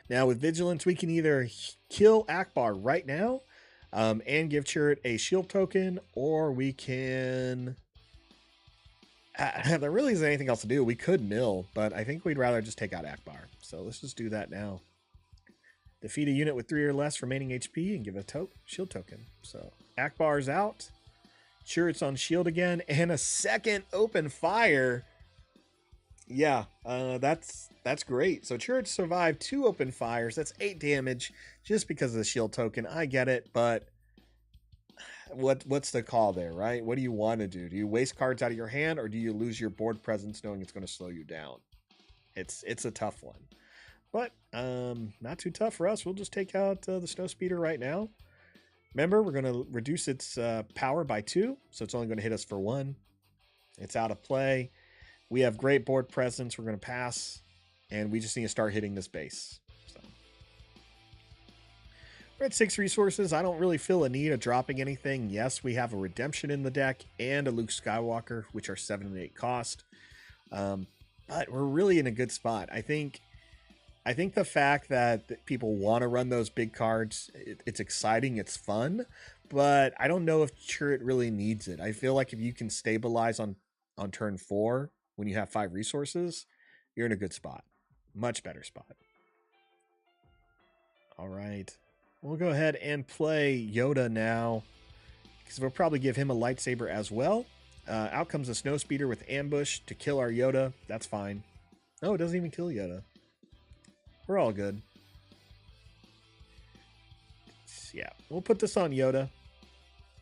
Now with Vigilance, we can either kill Akbar right now and give Chirrut a shield token, or we can... there really isn't anything else to do. We could mill, but I think we'd rather just take out Akbar. So let's just do that now. Defeat a unit with 3 or less remaining HP and give a shield token. So Akbar's out. Chirrut's on shield again, and a second Open Fire. Yeah, that's great. So Chirrut survived 2 Open Fires. That's 8 damage just because of the shield token. I get it, but what's the call there, right? What do you want to do? Do you waste cards out of your hand, or do you lose your board presence knowing it's going to slow you down? It's a tough one, but not too tough for us. We'll just take out the Snowspeeder right now. Remember, we're going to reduce its power by 2, so it's only going to hit us for 1. It's out of play. We have great board presence. We're going to pass, and we just need to start hitting this base. We're at 6 resources. I don't really feel a need of dropping anything. Yes, we have a Redemption in the deck and a Luke Skywalker, which are 7 and 8 cost. But we're really in a good spot. I think the fact that people want to run those big cards, it's exciting, it's fun, but I don't know if Chirrut really needs it. I feel like if you can stabilize on turn 4 when you have 5 resources, you're in a good spot. Much better spot. All right. We'll go ahead and play Yoda now, because we'll probably give him a lightsaber as well. Out comes a Snowspeeder with Ambush to kill our Yoda. That's fine. No, it doesn't even kill Yoda. We're all good. Yeah, we'll put this on Yoda.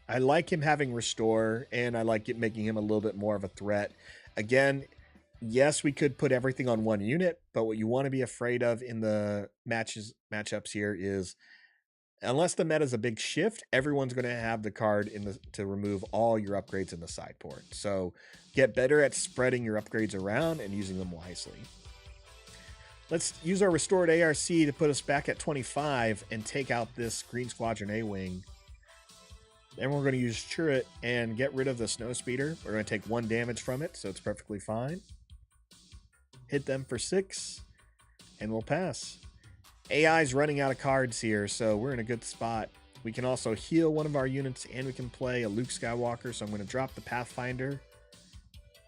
I like him having Restore, and I like it making him a little bit more of a threat. Again, yes, we could put everything on 1 unit, but what you want to be afraid of in the matchups here is, unless the meta is a big shift, everyone's going to have the card to remove all your upgrades in the sideboard. So get better at spreading your upgrades around and using them wisely. Let's use our restored ARC to put us back at 25 and take out this Green Squadron A-Wing. Then we're going to use Chirrut and get rid of the Snowspeeder. We're going to take 1 damage from it, so it's perfectly fine. Hit them for 6, and we'll pass. AI's running out of cards here, so we're in a good spot. We can also heal one of our units, and we can play a Luke Skywalker, so I'm going to drop the Pathfinder.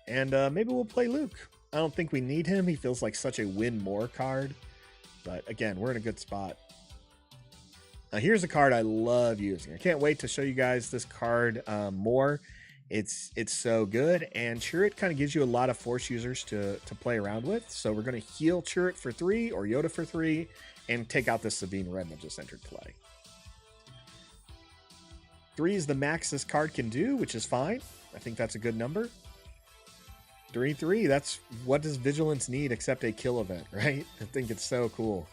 And maybe we'll play Luke. I don't think we need him. He feels like such a win more card. But again, we're in a good spot. Now here's a card I love using. I can't wait to show you guys this card more. It's so good, and Chirrut kind of gives you a lot of Force users to play around with. So we're going to heal Chirrut for 3 or Yoda for 3 and take out this Sabine Wren that just entered play. 3 is the max this card can do, which is fine. I think that's a good number. 3/3, that's what does Vigilance need except a kill event, right? I think it's so cool.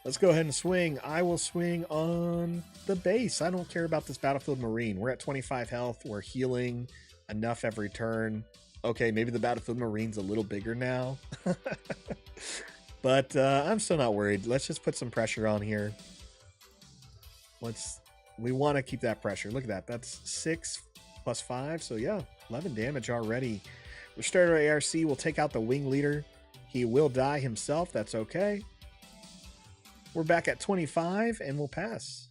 Let's go ahead and swing. I will swing on the base. I don't care about this Battlefield Marine. We're at 25 health. We're healing enough every turn. Okay, maybe the Battlefield Marine's a little bigger now. But I'm still not worried. Let's just put some pressure on here. We want to keep that pressure. Look at that. That's 6 plus 5. So yeah, 11 damage already. Restore our ARC. We'll take out the wing leader. He will die himself. That's okay. We're back at 25, and we'll pass.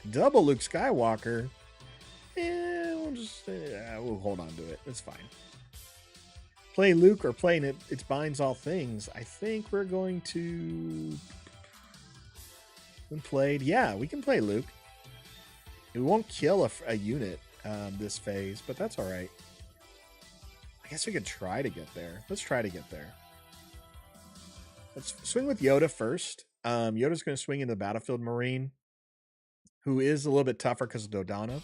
Double Luke Skywalker. We'll hold on to it. It's fine. play Luke or playing it binds all things. I think we're going to played. Yeah, we can play Luke. We won't kill a unit this phase, but that's all right. I guess we could try to get there. Let's try to get there. Let's swing with Yoda first. Yoda's going to swing into the Battlefield Marine, who is a little bit tougher because of Dodonna.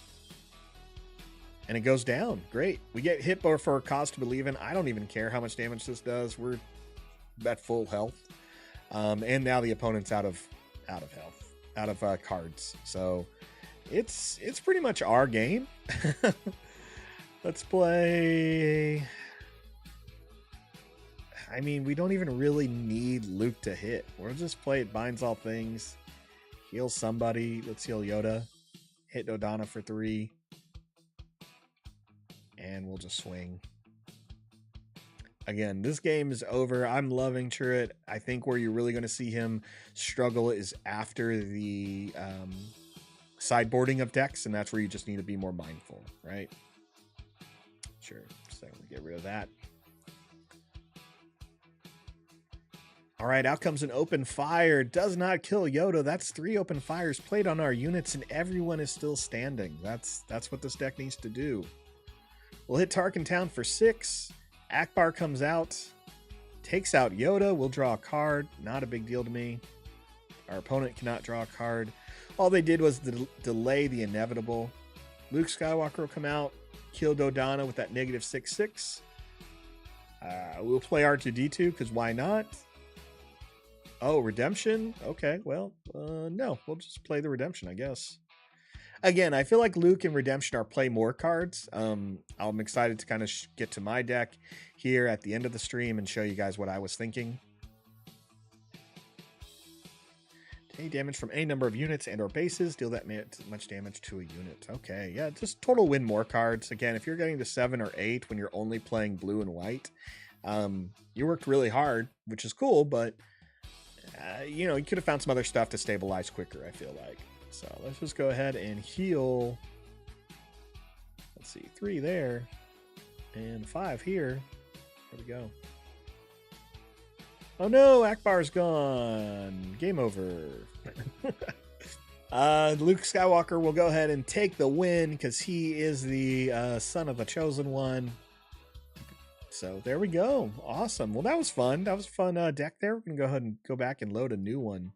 And it goes down. Great. We get hit for a cause to believe in. I don't even care how much damage this does. We're at full health. And now the opponent's out of health, out of cards. So it's pretty much our game. Let's play. I mean, we don't even really need Luke to hit. We'll just play it binds all things. Heal somebody. Let's heal Yoda. Hit Dodonna for 3. And we'll just swing. Again, this game is over. I'm loving Chirrut. I think where you're really going to see him struggle is after the sideboarding of decks, and that's where you just need to be more mindful, right? Sure. So we'll get rid of that. All right, out comes an open fire. Does not kill Yoda. That's 3 open fires played on our units, and everyone is still standing. That's what this deck needs to do. We'll hit Tarkin Town for 6. Akbar comes out, takes out Yoda. We'll draw a card. Not a big deal to me. Our opponent cannot draw a card. All they did was delay the inevitable. Luke Skywalker will come out, kill Dodonna with that -6/6. We'll play R2-D2 because why not? Oh, Redemption? Okay, well, no. We'll just play the Redemption, I guess. Again, I feel like Luke and Redemption are play more cards. I'm excited to kind of get to my deck here at the end of the stream and show you guys what I was thinking. Take damage from any number of units and or bases. Deal that much damage to a unit. Okay, yeah, just total win more cards. Again, if you're getting to 7 or 8 when you're only playing blue and white, you worked really hard, which is cool, but you know, you could have found some other stuff to stabilize quicker, I feel like. So let's just go ahead and heal. Let's see, 3 there and 5 here. There we go. Oh no, Akbar's gone. Game over. Luke Skywalker will go ahead and take the win because he is the son of the chosen one. So there we go. Awesome. Well, that was fun. That was a fun deck there. We're going to go ahead and go back and load a new one.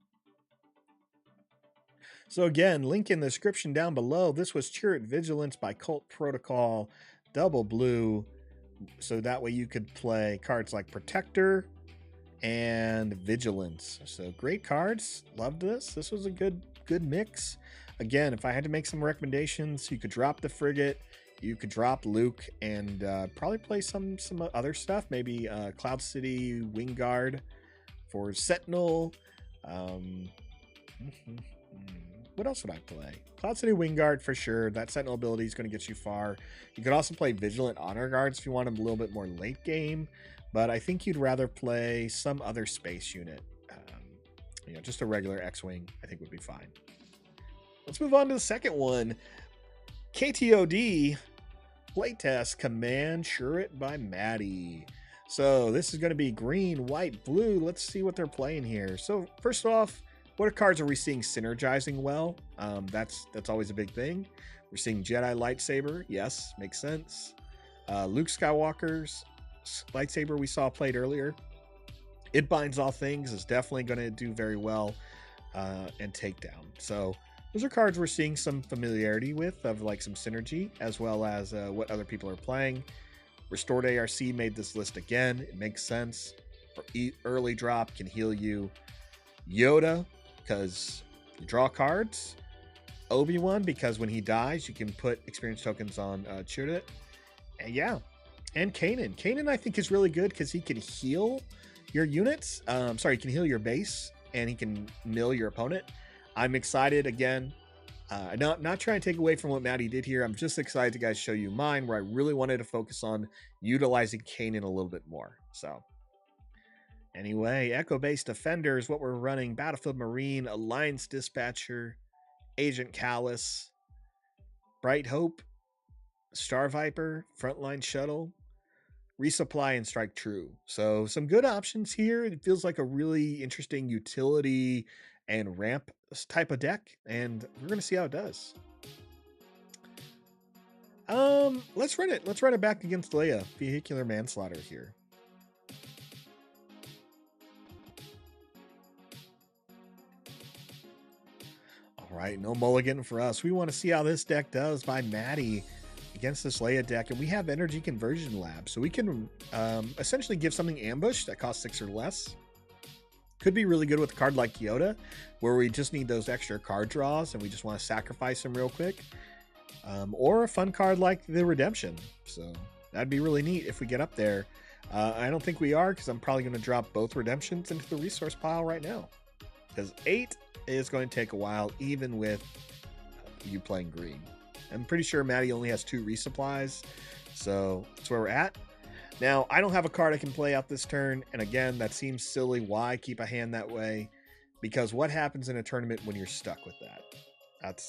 So again, link in the description down below. This was Chirrut Vigilance by Cult Protocol, double blue. So that way you could play cards like Protector and Vigilance. So great cards. Loved this. This was a good mix. Again, if I had to make some recommendations, you could drop the Frigate. You could drop Luke and probably play some other stuff. Maybe Cloud City Wingguard for Sentinel. What else would I play? Cloud City Wingguard for sure. That Sentinel ability is going to get you far. You could also play Vigilant Honor Guards if you want them a little bit more late game. But I think you'd rather play some other space unit. You know, just a regular X-Wing I think would be fine. Let's move on to the second one. KTOD Playtest Command Chirrut by Matty. So this is going to be green, white, blue. Let's see what they're playing here. So first off, what cards are we seeing synergizing well? That's always a big thing. We're seeing Jedi lightsaber. Yes, makes sense. Luke Skywalker's lightsaber we saw played earlier. It binds all things is definitely going to do very well. And takedown. So those are cards we're seeing some familiarity with, of like some synergy, as well as what other people are playing. Restored ARC made this list again. It makes sense. Early drop can heal you. Yoda, because you draw cards. Obi-Wan, because when he dies, you can put experience tokens on Chirrut. And yeah. And Kanan. Kanan, I think, is really good because he can heal your units. Sorry, he can heal your base, and he can mill your opponent. I'm excited again. Not trying to take away from what Matty did here. I'm just excited to guys show you mine, where I really wanted to focus on utilizing Kanan a little bit more. So anyway, Echo-based Defenders, what we're running: Battlefield Marine, Alliance Dispatcher, Agent Callus, Bright Hope, Star Viper, Frontline Shuttle, resupply, and strike true. So some good options here. It feels like a really interesting utility and ramp type of deck, and we're gonna see how it does. Let's run it. Let's run it back against Leia. Vehicular manslaughter here. All right, no mulligan for us. We want to see how this deck does by Matty against this Leia deck, and we have Energy Conversion Lab, so we can essentially give something ambush that costs 6 or less. Could be really good with a card like Yoda, where we just need those extra card draws and we just want to sacrifice them real quick. Or a fun card like the Redemption. So that'd be really neat if we get up there. I don't think we are, because I'm probably going to drop both Redemptions into the resource pile right now. Because 8 is going to take a while, even with you playing green. I'm pretty sure Matty only has 2 resupplies, so that's where we're at. Now, I don't have a card I can play out this turn, and again, that seems silly. Why keep a hand that way? Because what happens in a tournament when you're stuck with that?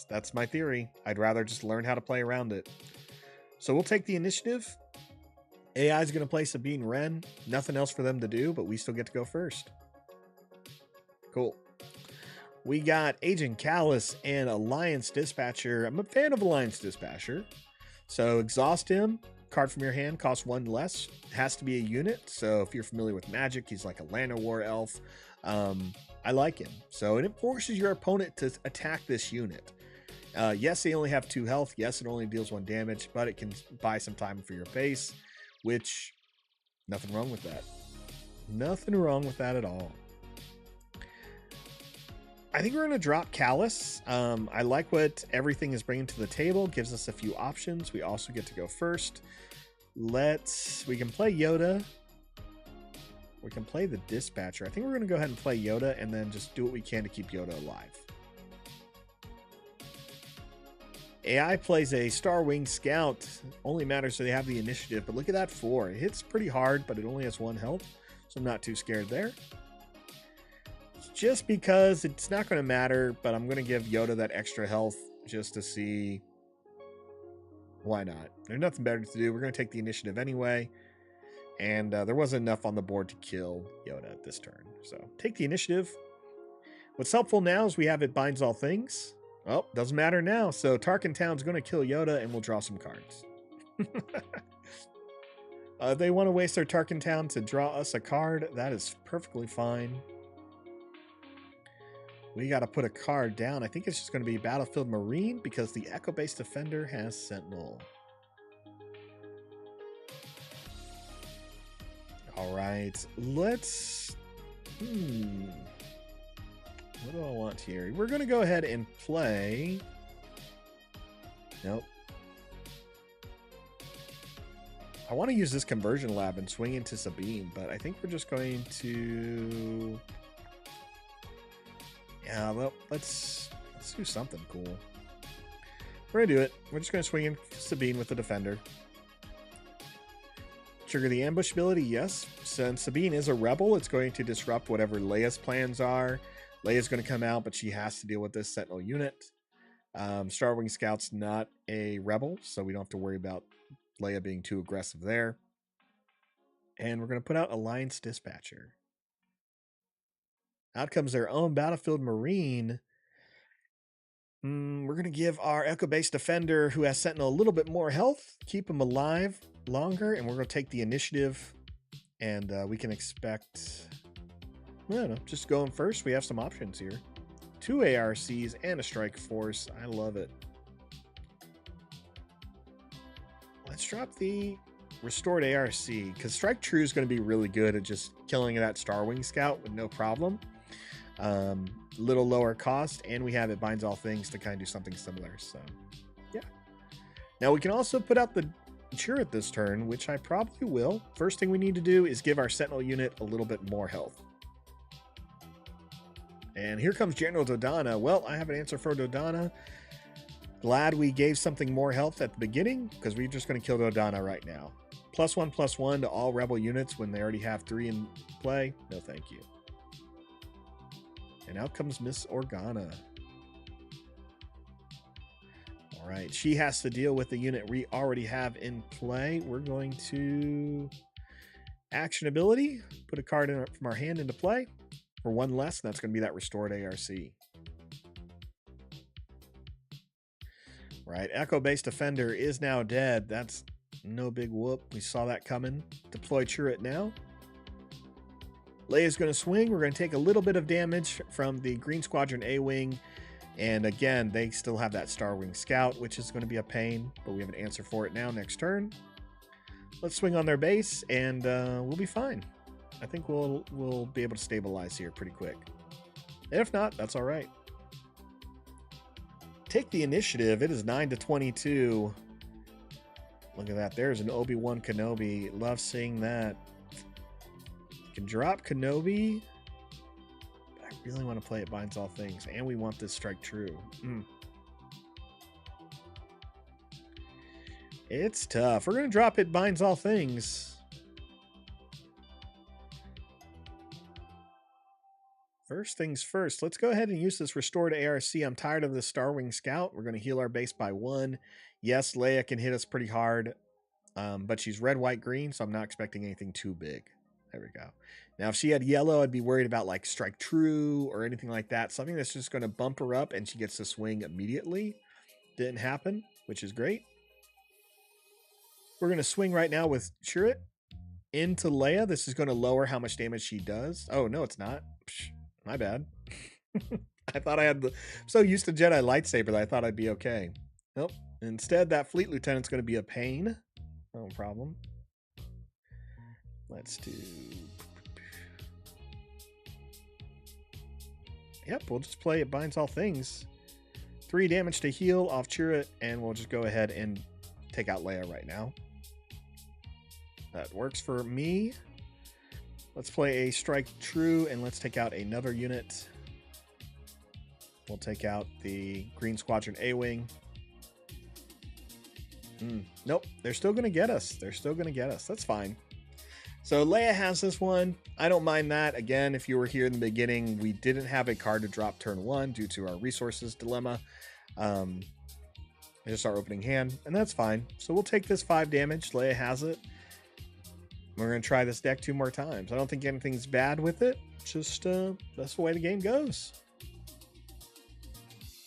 That's my theory. I'd rather just learn how to play around it. So we'll take the initiative. AI is going to play Sabine Wren. Nothing else for them to do, but we still get to go first. Cool. We got Agent Callus and Alliance Dispatcher. I'm a fan of Alliance Dispatcher. So exhaust him. Card from your hand costs 1 less. Has to be a unit. So if you're familiar with Magic, he's like a Llanowar elf. I like him. So it forces your opponent to attack this unit. Yes, they only have 2 health. Yes, it only deals 1 damage, but it can buy some time for your base, which nothing wrong with that. Nothing wrong with that at all. I think we're going to drop Callus. I like what everything is bringing to the table. Gives us a few options. We also get to go first. We can play Yoda. We can play the Dispatcher. I think we're going to go ahead and play Yoda and then just do what we can to keep Yoda alive. AI plays a Star Wing Scout. Only matters so they have the initiative, but look at that 4. It hits pretty hard, but it only has 1 health, so I'm not too scared there. Just because it's not going to matter, but I'm going to give Yoda that extra health just to see why not. There's nothing better to do. We're going to take the initiative anyway, and there wasn't enough on the board to kill Yoda this turn. So take the initiative. What's helpful now is we have it binds all things. Oh, doesn't matter now. So Tarkin Town's going to kill Yoda, and we'll draw some cards. If they want to waste their Tarkin Town to draw us a card, that is perfectly fine. We got to put a card down. I think it's just going to be Battlefield Marine because the Echo-based Defender has Sentinel. All right, let's... What do I want here? We're going to go ahead and play... Nope. I want to use this Conversion Lab and swing into Sabine, but I think we're just going to... Yeah, well, let's do something cool. We're going to do it. We're just going to swing in Sabine with the Defender. Trigger the ambush ability, yes. Since Sabine is a rebel, it's going to disrupt whatever Leia's plans are. Leia's going to come out, but she has to deal with this Sentinel unit. Star Wing Scout's not a rebel, so we don't have to worry about Leia being too aggressive there. And we're going to put out Alliance Dispatcher. Out comes their own Battlefield Marine. We're going to give our Echo-based Defender, who has Sentinel, a little bit more health. Keep him alive longer, and we're going to take the initiative. And we can expect... I don't know, just going first. We have some options here. 2 ARCs and a Strike Force. I love it. Let's drop the Restored ARC, because Strike True is going to be really good at just killing that Star Wing Scout with no problem. Little lower cost, and we have it binds all things to kind of do something similar. So, yeah. Now we can also put out the Chirrut this turn, which I probably will. First thing we need to do is give our Sentinel unit a little bit more health. And here comes General Dodonna. Well, I have an answer for Dodonna. Glad we gave something more health at the beginning, because we're just going to kill Dodonna right now. +1/+1 to all rebel units when they already have 3 in play. No, thank you. And out comes Miss Organa. All right, she has to deal with the unit we already have in play. We're going to action ability, put a card in from our hand into play for one less, and that's going to be that restored ARC. Right, Echo-based Defender is now dead. That's no big whoop. We saw that coming. Deploy Chirrut now. Leia's going to swing. We're going to take a little bit of damage from the Green Squadron A-Wing. And again, they still have that Star Wing Scout, which is going to be a pain, but we have an answer for it now next turn. Let's swing on their base, and we'll be fine. I think we'll be able to stabilize here pretty quick. And if not, that's all right. Take the initiative. It is 9-22. Look at that. There's an Obi-Wan Kenobi. Love seeing that. You can drop Kenobi. But I really want to play It Binds All Things. And we want this Strike True. It's tough. We're going to drop It Binds All Things. First things first, let's go ahead and use this restored ARC. I'm tired of this Star Wing Scout. We're going to heal our base by 1. Yes, Leia can hit us pretty hard, but she's red, white, green, so I'm not expecting anything too big. There we go. Now, if she had yellow, I'd be worried about like Strike True or anything like that. Something that's just going to bump her up and she gets to swing immediately. Didn't happen, which is great. We're going to swing right now with Chirrut into Leia. This is going to lower how much damage she does. Oh, no, it's not. Psh. My bad. I thought I had I'm so used to Jedi lightsaber that I thought I'd be okay. Nope. Instead, that Fleet Lieutenant's going to be a pain. No problem. Let's do... Yep, we'll just play It Binds All Things. 3 damage to heal off Chirrut, and we'll just go ahead and take out Leia right now. That works for me. Let's play a Strike True, and let's take out another unit. We'll take out the Green Squadron A-Wing. Nope, they're still going to get us. They're still going to get us. That's fine. So Leia has this one. I don't mind that. Again, if you were here in the beginning, we didn't have a card to drop turn 1 due to our resources dilemma. I just our opening hand, and that's fine. So we'll take this 5 damage. Leia has it. We're going to try this deck 2 more times. I don't think anything's bad with it. Just, that's the way the game goes.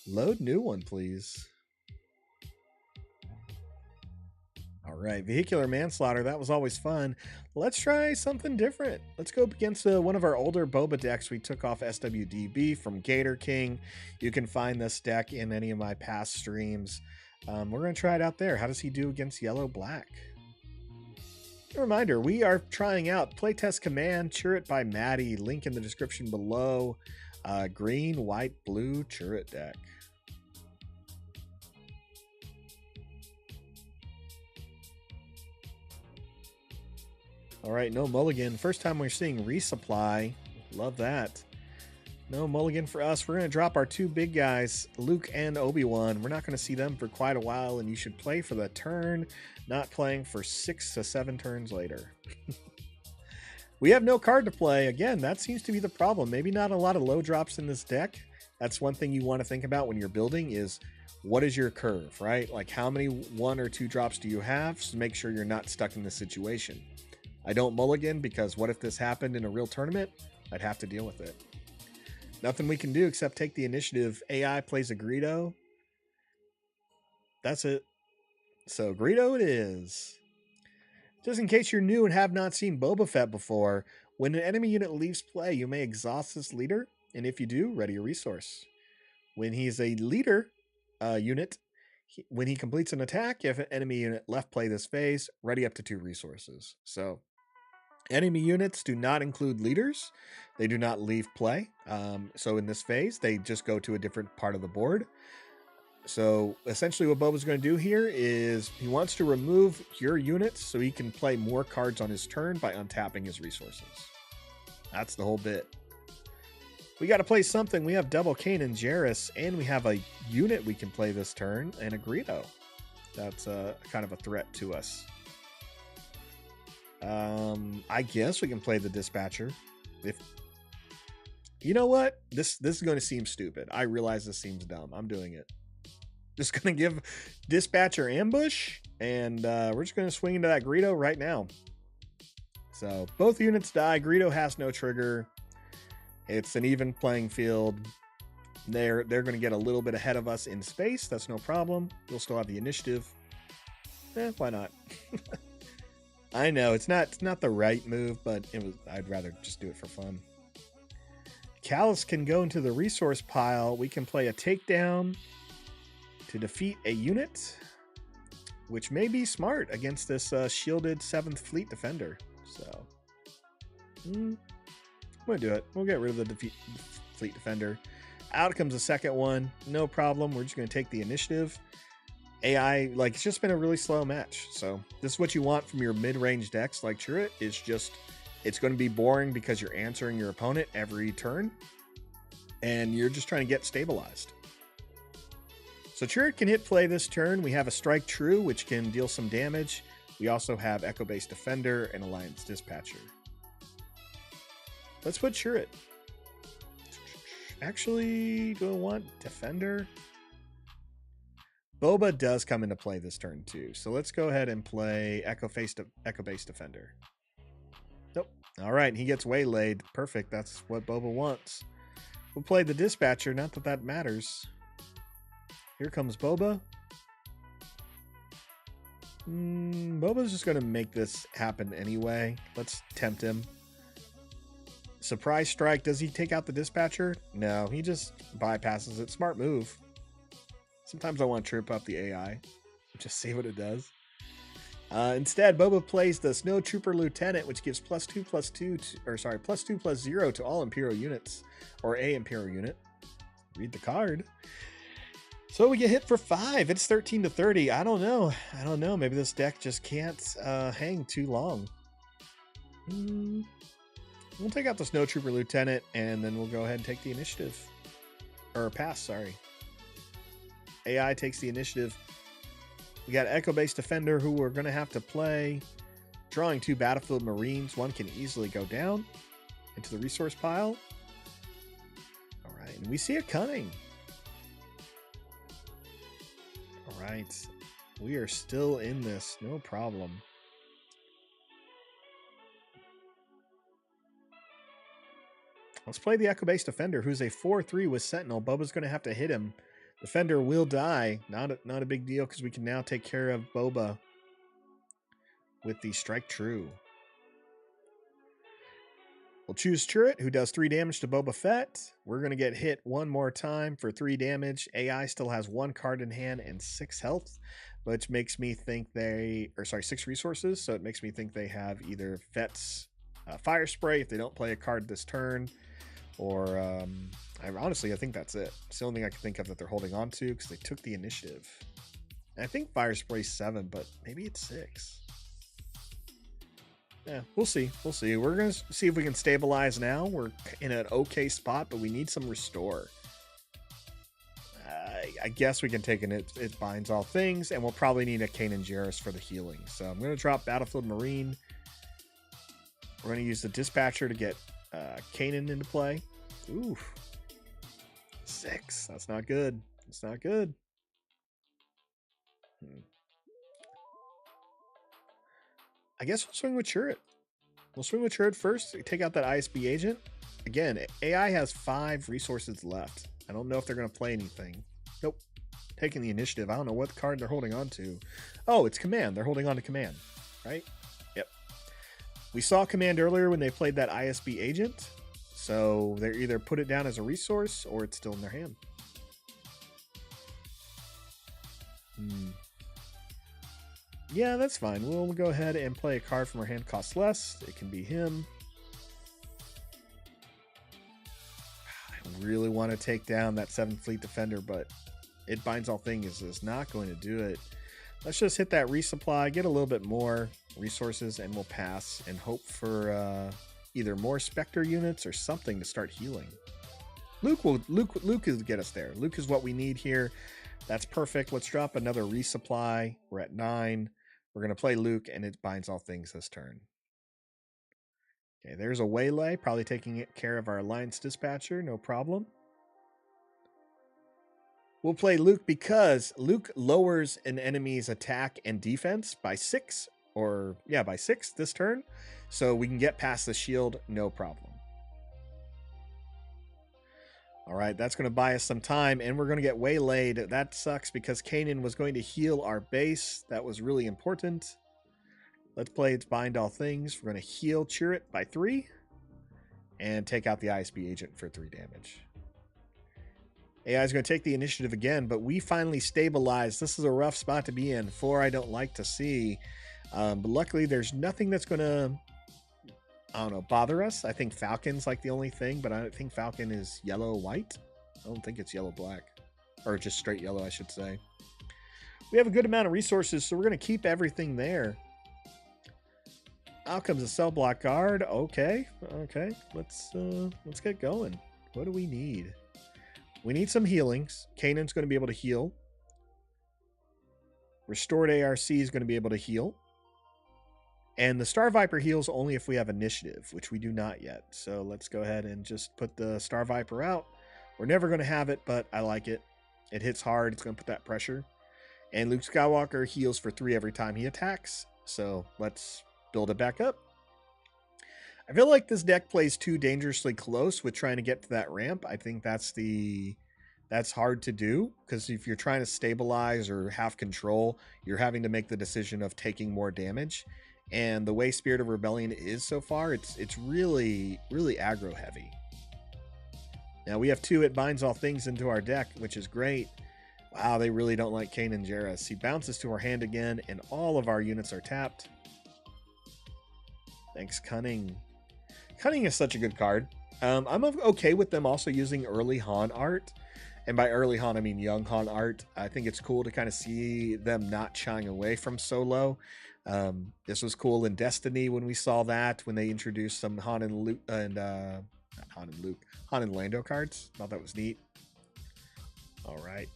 Load new one, please. All right, Vehicular Manslaughter. That was always fun. Let's try something different. Let's go up against one of our older Boba decks we took off SWDB from Gator King. You can find this deck in any of my past streams. We're going to try it out there. How does he do against Yellow-Black? A reminder, we are trying out Playtest Command Chirrut by Matty. Link in the description below. Green, white, blue Chirrut deck. All right, no mulligan. First time we're seeing resupply. Love that. No mulligan for us. We're going to drop our 2 big guys, Luke and Obi-Wan. We're not going to see them for quite a while, and you should play for the turn, not playing for 6 to 7 turns later. We have no card to play. Again, that seems to be the problem. Maybe not a lot of low drops in this deck. That's one thing you want to think about when you're building is what is your curve, right? Like how many 1 or 2 drops do you have? So make sure you're not stuck in this situation. I don't mulligan because what if this happened in a real tournament? I'd have to deal with it. Nothing we can do except take the initiative. AI plays a Greedo. That's it. So Greedo it is. Just in case you're new and have not seen Boba Fett before, when an enemy unit leaves play, you may exhaust this leader, and if you do, ready a resource. When he's a leader unit, when he completes an attack, if an enemy unit left play this phase, ready up to 2 resources. So enemy units do not include leaders. They do not leave play. So in this phase, they just go to a different part of the board. So essentially what Boba's going to do here is he wants to remove your units so he can play more cards on his turn by untapping his resources. That's the whole bit. We got to play something. We have double Kanan Jarrus, and we have a unit we can play this turn, and a Greedo. That's kind of a threat to us. I guess we can play the Dispatcher. If you know what? This is going to seem stupid. I realize this seems dumb. I'm doing it. Just going to give Dispatcher ambush, and we're just going to swing into that Greedo right now. So both units die. Greedo has no trigger. It's an even playing field. They're going to get a little bit ahead of us in space. That's no problem. We'll still have the initiative. Why not? I know it's not the right move, but I'd rather just do it for fun. Callus can go into the resource pile. We can play a takedown to defeat a unit, which may be smart against this shielded 7th Fleet Defender. So I'm gonna do it. We'll get rid of the Fleet Defender. Out comes the second one. No problem. We're just gonna take the initiative. AI, like, it's just been a really slow match. So this is what you want from your mid-range decks like Chirrut. Is just, it's going to be boring because you're answering your opponent every turn and you're just trying to get stabilized. So Chirrut can hit play this turn. We have a Strike True, which can deal some damage. We also have Echo-based Defender and Alliance Dispatcher. Let's put Chirrut. Actually, do I want Defender? Boba does come into play this turn too. So let's go ahead and play Echo-based Defender. Nope. All right, he gets waylaid. Perfect. That's what Boba wants. We'll play the Dispatcher. Not that that matters. Here comes Boba. Boba's just going to make this happen anyway. Let's tempt him. Surprise strike. Does he take out the Dispatcher? No, he just bypasses it. Smart move. Sometimes I want to trip up the AI. Just see what it does. Instead, Boba plays the Snow Trooper Lieutenant, which gives +2/+0 to all Imperial units, or a Imperial unit. Read the card. So we get hit for 5. It's 13-30. I don't know. Maybe this deck just can't hang too long. We'll take out the Snow Trooper Lieutenant, and then we'll go ahead and take the initiative. Or pass, sorry. AI takes the initiative. We got Echo-based Defender, who we're going to have to play. Drawing 2 Battlefield Marines. One can easily go down into the resource pile. All right, and we see a Cunning. All right, we are still in this, no problem. Let's play the Echo-based Defender, who's a 4/3 with Sentinel. Boba's going to have to hit him. Defender will die. Not a big deal because we can now take care of Boba with the Strike True. We'll choose Chirrut, who does 3 damage to Boba Fett. We're going to get hit one more time for 3 damage. AI still has 1 card in hand and 6 health, which makes me think 6 resources. So it makes me think they have either Fett's Fire Spray if they don't play a card this turn, or I think that's it. It's the only thing I can think of that they're holding on to because they took the initiative. And I think Fire Spray's 7, but maybe it's 6. Yeah, we'll see. We're going to see if we can stabilize now. We're in an okay spot, but we need some restore. I guess we can take it binds all things, and we'll probably need a Kanan Jarrus for the healing. So I'm going to drop Battlefield Marine. We're going to use the Dispatcher to get Kanan into play. Ooh. 6. That's not good. It's not good. I guess we'll swing with Chirrut. We'll swing with Chirrut first. Take out that ISB agent. Again, AI has 5 resources left. I don't know if they're going to play anything. Nope. Taking the initiative. I don't know what card they're holding on to. Oh, it's Command. They're holding on to Command, right? Yep. We saw Command earlier when they played that ISB agent. So they're either put it down as a resource or it's still in their hand. Yeah, that's fine. We'll go ahead and play a card from our hand. Costs less. It can be him. I really want to take down that 7th Fleet Defender, but it binds all things is not going to do it. Let's just hit that resupply, get a little bit more resources, and we'll pass and hope for either more Spectre units or something to start healing. Luke will get us there. Luke is what we need here. That's perfect. Let's drop another resupply. We're at 9. We're going to play Luke, and it binds all things this turn. Okay, there's a Waylay, probably taking care of our Alliance Dispatcher, no problem. We'll play Luke because Luke lowers an enemy's attack and defense by 6 or yeah, by 6 this turn. So we can get past the shield, no problem. All right, that's going to buy us some time, and we're going to get waylaid. That sucks because Kanan was going to heal our base. That was really important. Let's play its Bind All Things. We're going to heal Chirrut by 3 and take out the ISB agent for 3 damage. AI is going to take the initiative again, but we finally stabilized. This is a rough spot to be in. 4 I don't like to see. But luckily, there's nothing that's going to, I don't know, bother us. I think Falcon's like the only thing, but I don't think Falcon is yellow-white. I don't think it's yellow-black. Or just straight yellow, I should say. We have a good amount of resources, so we're going to keep everything there. Out comes a cell block guard. Okay. Let's get going. What do we need? We need some healings. Kanan's going to be able to heal. Restored ARC is going to be able to heal. And the Star Viper heals only if we have initiative, which we do not yet. So let's go ahead and just put the Star Viper out. We're never going to have it, but I like it. It hits hard. It's going to put that pressure. And Luke Skywalker heals for 3 every time he attacks. So let's build it back up. I feel like this deck plays too dangerously close with trying to get to that ramp. I think that's hard to do, because if you're trying to stabilize or have control, you're having to make the decision of taking more damage. And the way Spirit of Rebellion is so far, it's really, really aggro heavy. Now we have 2 It Binds All Things into our deck, which is great. Wow, they really don't like Kanan Jarrus. He bounces to our hand again, and all of our units are tapped. Thanks, Cunning. Cunning is such a good card. I'm okay with them also using early Han art. And by early Han, I mean young Han art. I think it's cool to kind of see them not shying away from Solo. This was cool in Destiny when we saw that, when they introduced some Han and Luke, and Han and Lando cards. Thought that was neat. All right.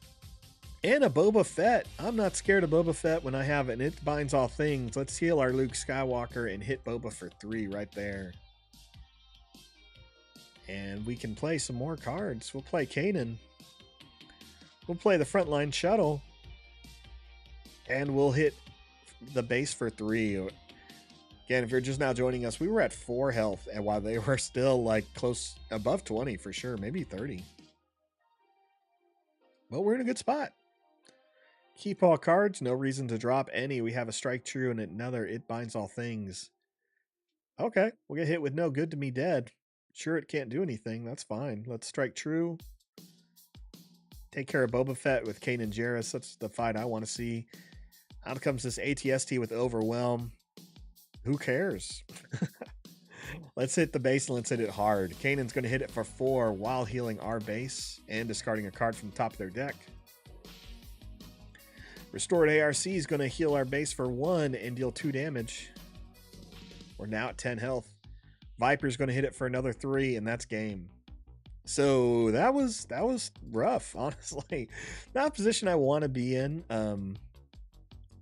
And a Boba Fett. I'm not scared of Boba Fett when I have it. And It Binds All Things. Let's heal our Luke Skywalker and hit Boba for 3 right there. And we can play some more cards. We'll play Kanan. We'll play the Frontline Shuttle. And we'll hit the base for 3. Again, if you're just now joining us, we were at 4 health, and while they were still like close above 20 for sure, maybe 30. But we're in a good spot. Keep all cards, no reason to drop any. We have a Strike True and another It Binds All Things. Okay, we'll get hit with no good to me dead. Sure, it can't do anything. That's fine. Let's Strike True. Take care of Boba Fett with Kanan Jarrus. That's the fight I want to see. Out comes this ATST with Overwhelm. Who cares? Let's hit the base and let's hit it hard. Kanan's going to hit it for 4 while healing our base and discarding a card from the top of their deck. Restored ARC is going to heal our base for 1 and deal 2 damage. We're now at 10 health. Viper's going to hit it for another 3, and that's game. So that was rough, honestly. Not a position I want to be in,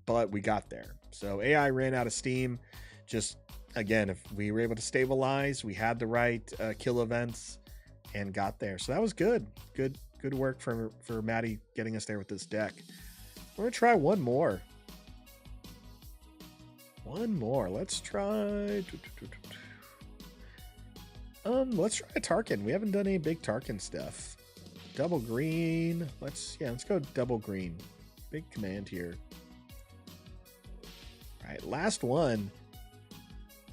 but we got there. So AI ran out of steam. Just, again, if we were able to stabilize, we had the right kill events, and got there. So that was good. Good work for Matty getting us there with this deck. We're going to try one more. Let's try... let's try a Tarkin. We haven't done any big Tarkin stuff. Double green. Let's go double green. Big command here. All right, last one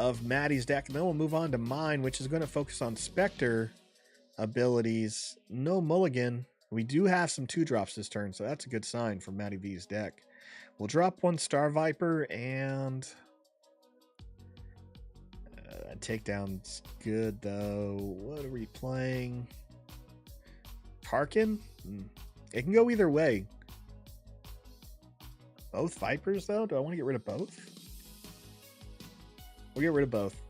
of Matty's deck, and then we'll move on to mine, which is going to focus on Spectre abilities. No mulligan. We do have some 2-drops this turn, so that's a good sign for Matty V's deck. We'll drop 1 Star Viper, and takedown's good, though. What are we playing? Tarkin? It can go either way. Both Vipers, though? Do I want to get rid of both? We'll get rid of both.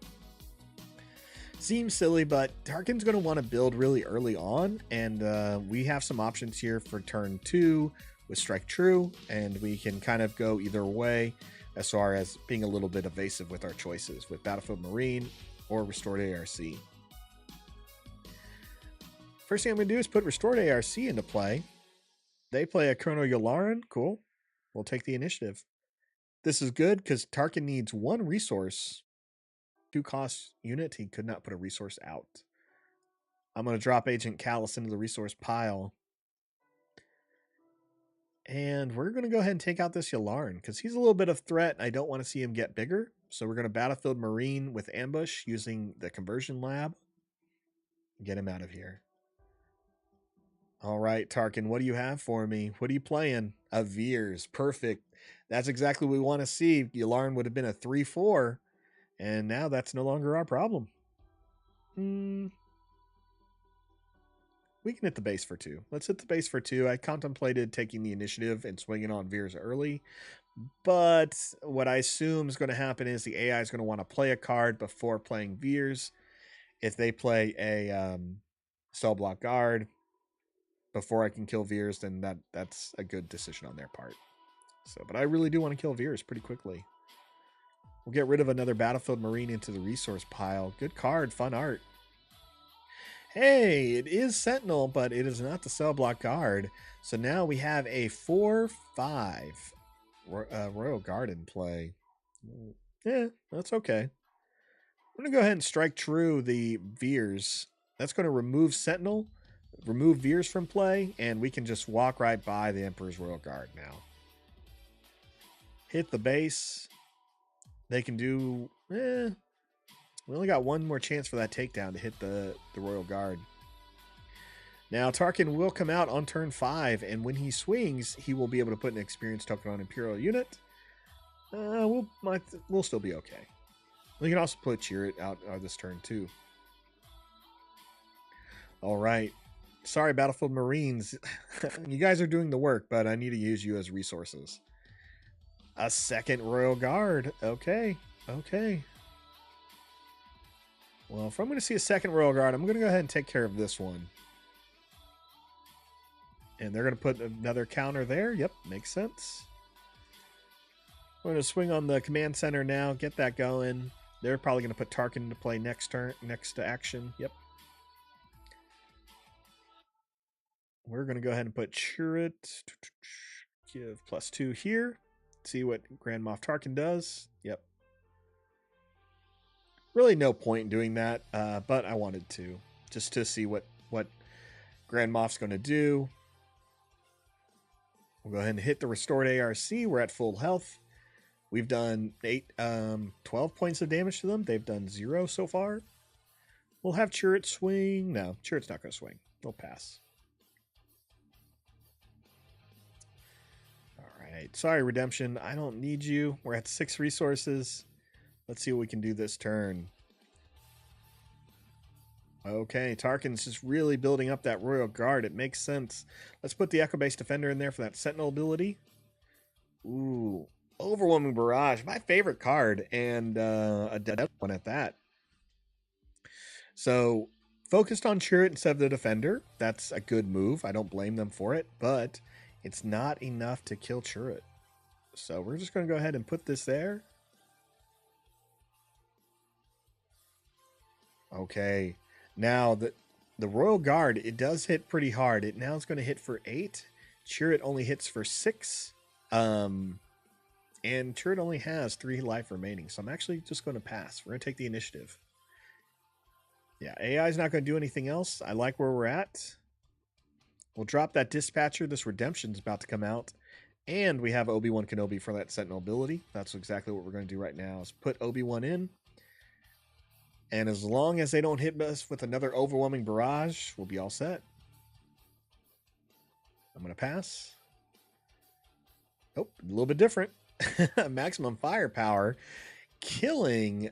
Seems silly, but Tarkin's going to want to build really early on, and we have some options here for turn 2 with Strike True, and we can kind of go either way as far as being a little bit evasive with our choices with Battlefield Marine or Restored ARC. First thing I'm going to do is put Restored ARC into play. They play a Chrono Yularen. Cool. We'll take the initiative. This is good because Tarkin needs 1 resource. 2 cost unit. He could not put a resource out. I'm going to drop Agent Callus into the resource pile. And we're going to go ahead and take out this Yularen because he's a little bit of threat. I don't want to see him get bigger. So we're going to Battlefield Marine with Ambush using the Conversion Lab. Get him out of here. All right, Tarkin, what do you have for me? What are you playing? A Veers. Perfect. That's exactly what we want to see. Yularen would have been a 3-4. And now that's no longer our problem. We can hit the base for 2. Let's hit the base for 2. I contemplated taking the initiative and swinging on Veers early. But what I assume is going to happen is the AI is going to want to play a card before playing Veers. If they play a cell block guard before I can kill Veers, then that's a good decision on their part. So, but I really do want to kill Veers pretty quickly. We'll get rid of another Battlefield Marine into the resource pile. Good card, fun art. Hey, it is Sentinel, but it is not the cell block guard. So now we have a 4-5 Royal Guard in play. Yeah, that's okay. I'm going to go ahead and strike true the Veers. That's going to remove Sentinel, remove Veers from play, and we can just walk right by the Emperor's Royal Guard now. Hit the base. They can do... we only got 1 more chance for that takedown to hit the Royal Guard. Now, Tarkin will come out on turn 5, and when he swings, he will be able to put an experience token on Imperial unit. We'll still be okay. We can also put Chirrut out this turn, too. All right. Sorry, Battlefield Marines. You guys are doing the work, but I need to use you as resources. A second Royal Guard. Okay. Okay. Well, if I'm going to see a second Royal Guard, I'm going to go ahead and take care of this one. And they're going to put another counter there. Yep, makes sense. We're going to swing on the command center now, get that going. They're probably going to put Tarkin into play next to action. Yep. We're going to go ahead and put Chirrut. Give +2 here. See what Grand Moff Tarkin does. Yep. Really no point in doing that, but I wanted to. Just to see what Grand Moff's going to do. We'll go ahead and hit the restored ARC. We're at full health. We've done 12 points of damage to them. They've done 0 so far. We'll have Chirrut swing. No, Chirrut's not going to swing. We'll pass. All right. Sorry, Redemption. I don't need you. We're at 6 resources. Let's see what we can do this turn. Okay, Tarkin's just really building up that Royal Guard. It makes sense. Let's put the Echo Base Defender in there for that Sentinel ability. Ooh, Overwhelming Barrage. My favorite card, and a dead one at that. So, focused on Chirrut instead of the Defender. That's a good move. I don't blame them for it, but it's not enough to kill Chirrut. So, we're just going to go ahead and put this there. Okay. Now, the Royal Guard, it does hit pretty hard. It now is going to hit for 8. Chirrut only hits for 6. And Chirrut only has 3 life remaining. So I'm actually just going to pass. We're going to take the initiative. Yeah, AI is not going to do anything else. I like where we're at. We'll drop that Dispatcher. This Redemption's about to come out. And we have Obi-Wan Kenobi for that Sentinel ability. That's exactly what we're going to do right now, is put Obi-Wan in. And as long as they don't hit us with another Overwhelming Barrage, we'll be all set. I'm going to pass. Oh, a little bit different. Maximum firepower. Killing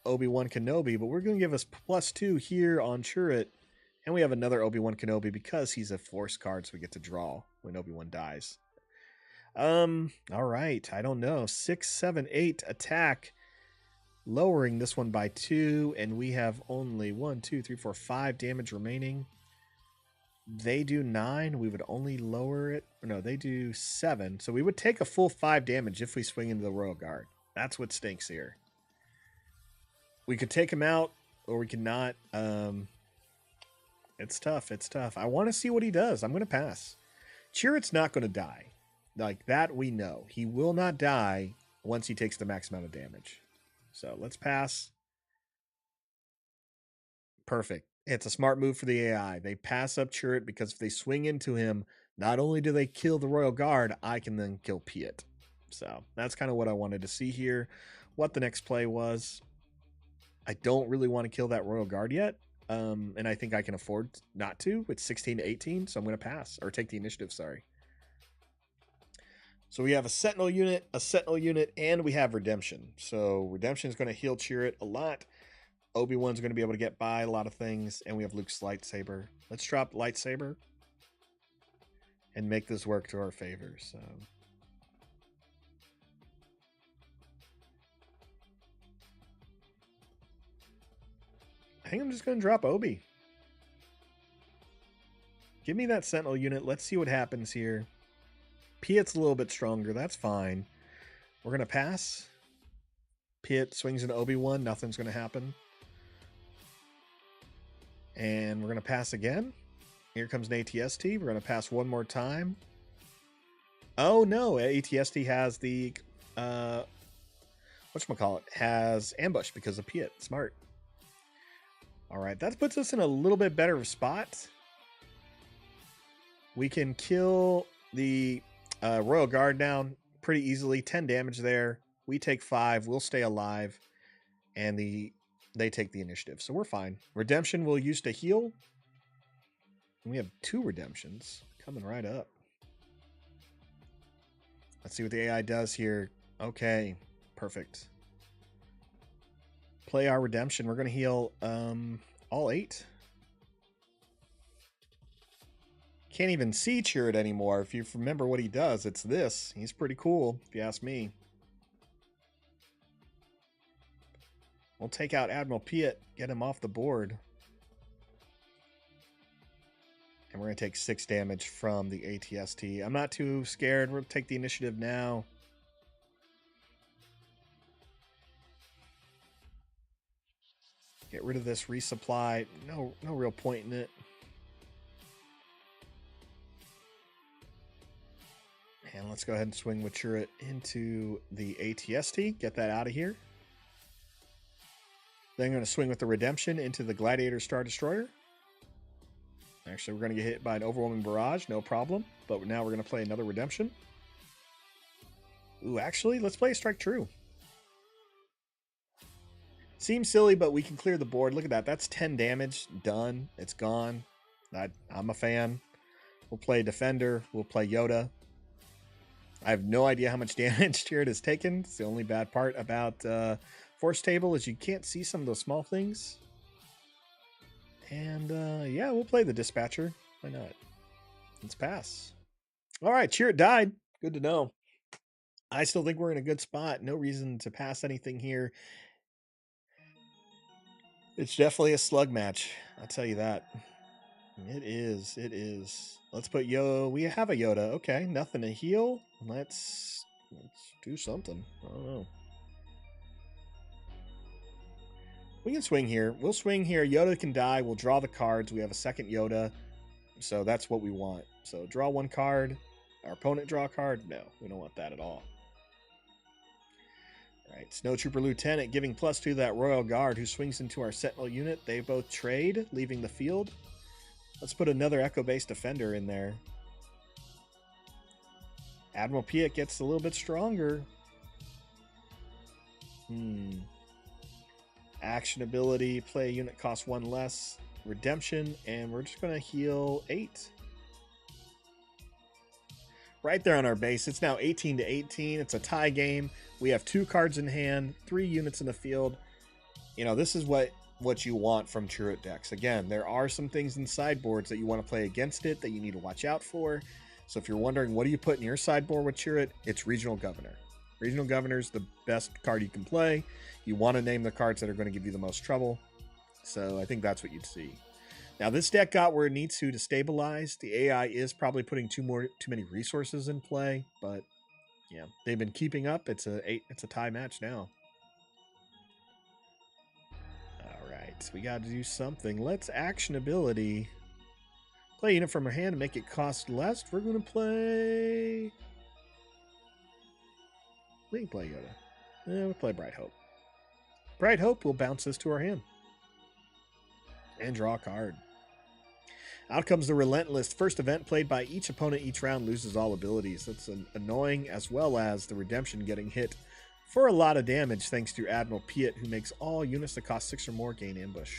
Obi-Wan Kenobi, but we're going to give us +2 here on Chirrut. And we have another Obi-Wan Kenobi because he's a force card, so we get to draw when Obi-Wan dies. All right. I don't know. 6, 7, 8 attack. Lowering this one by 2, and we have only 1, 2, 3, 4, 5 damage remaining. They do 9. We would only lower it. No, they do 7. So we would take a full 5 damage if we swing into the Royal Guard. That's what stinks here. We could take him out, or we could not. It's tough. It's tough. I want to see what he does. I'm going to pass. Chirrut's not going to die. Like that we know. He will not die once he takes the max amount of damage. So let's pass. Perfect. It's a smart move for the AI. They pass up Chirrut because if they swing into him, not only do they kill the Royal Guard, I can then kill Piet. So that's kind of what I wanted to see here. What the next play was. I don't really want to kill that Royal Guard yet. And I think I can afford not to. It's 16 to 18, so I'm going to pass. Or take the initiative, sorry. So we have a Sentinel unit, and we have Redemption. So Redemption is going to heal Chirrut a lot. Obi-Wan's going to be able to get by a lot of things, and we have Luke's lightsaber. Let's drop lightsaber and make this work to our favor. So I think I'm just going to drop Obi. Give me that Sentinel unit. Let's see what happens here. Piet's a little bit stronger. That's fine. We're going to pass. Piet swings into Obi-Wan. Nothing's going to happen. And we're going to pass again. Here comes an ATST. We're going to pass one more time. Oh, no. ATST has the... whatchamacallit? Has ambush because of Piet. Smart. All right. That puts us in a little bit better spot. We can kill the Royal Guard down pretty easily. 10 damage there. We take 5. We'll stay alive. And they take the initiative. So we're fine. Redemption will use to heal. We have 2 redemptions coming right up. Let's see what the AI does here. Okay. Perfect. Play our redemption. We're going to heal all 8. Can't even see Chirrut anymore. If you remember what he does, it's this. He's pretty cool, if you ask me. We'll take out Admiral Piet, get him off the board. And we're going to take 6 damage from the ATST. I'm not too scared. We'll take the initiative now. Get rid of this resupply. No real point in it. And let's go ahead and swing with Chirrut into the ATST. Get that out of here. Then I'm going to swing with the Redemption into the Gladiator Star Destroyer. Actually, we're going to get hit by an Overwhelming Barrage. No problem. But now we're going to play another Redemption. Ooh, actually, let's play a Strike True. Seems silly, but we can clear the board. Look at that. That's 10 damage. Done. It's gone. I'm a fan. We'll play Defender. We'll play Yoda. I have no idea how much damage Chirrut has taken. It's the only bad part about Force Table is you can't see some of those small things. And yeah, we'll play the Dispatcher. Why not? Let's pass. All right, Chirrut died. Good to know. I still think we're in a good spot. No reason to pass anything here. It's definitely a slug match. I'll tell you that. It is. It is. Let's put we have a Yoda. Okay, nothing to heal. Let's do something. I don't know. We can swing here. We'll swing here. Yoda can die. We'll draw the cards. We have a second Yoda. So that's what we want. So draw 1 card. Our opponent draw a card. No, we don't want that at all. All right, Snowtrooper Lieutenant giving +2 to that Royal Guard who swings into our Sentinel unit. They both trade, leaving the field. Let's put another Echo-based Defender in there. Admiral Piet gets a little bit stronger. Action ability, play a unit costs 1 less. Redemption, and we're just going to heal 8. Right there on our base. It's now 18 to 18. It's a tie game. We have 2 cards in hand, 3 units in the field. You know, this is what you want from Chirrut decks. Again, there are some things in sideboards that you want to play against it that you need to watch out for. So if you're wondering what do you put in your sideboard with Chirrut, it's Regional Governor. Regional Governor is the best card you can play. You want to name the cards that are going to give you the most trouble. So I think that's what you'd see. Now this deck got where it needs to stabilize. The AI is probably putting too many resources in play, but yeah, they've been keeping up. It's a tie match now. All right, we got to do something. Let's action ability. Play a unit from our hand and make it cost less. We're going to play We can play Yoda. We'll play Bright Hope. Bright Hope will bounce this to our hand. And draw a card. Out comes the Relentless. First event played by each opponent each round loses all abilities. That's annoying, as well as the Redemption getting hit for a lot of damage thanks to Admiral Piet, who makes all units that cost 6 or more gain ambush.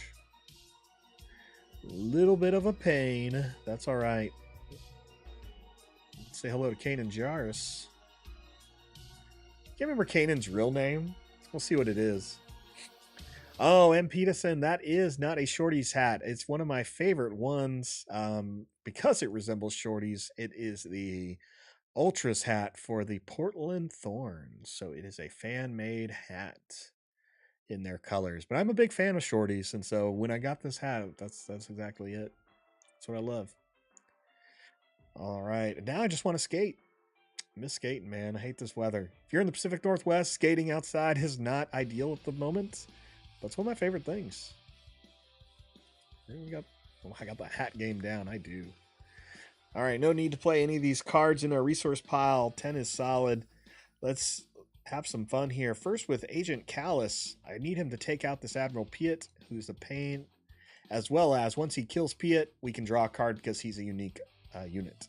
Little bit of a pain. That's all right. Let's say hello to Kanan Jarrus. Can't remember Kanan's real name. We'll see what it is. Oh, M. Peterson, that is not a Shorty's hat. It's one of my favorite ones because it resembles Shorty's. It is the Ultras hat for the Portland Thorns. So it is a fan-made hat in their colors. But I'm a big fan of Shorty's, and so when I got this hat, that's exactly it. That's what I love. All right, now I just want to skate. I miss skating, man. I hate this weather. If you're in the Pacific Northwest, skating outside is not ideal at the moment. But it's one of my favorite things. I got the hat game down. I do. All right, no need to play any of these cards in our resource pile. 10 is solid. Let's have some fun here. First with Agent Callus. I need him to take out this Admiral Piet, who's a pain. As well as, once he kills Piet, we can draw a card because he's a unique unit.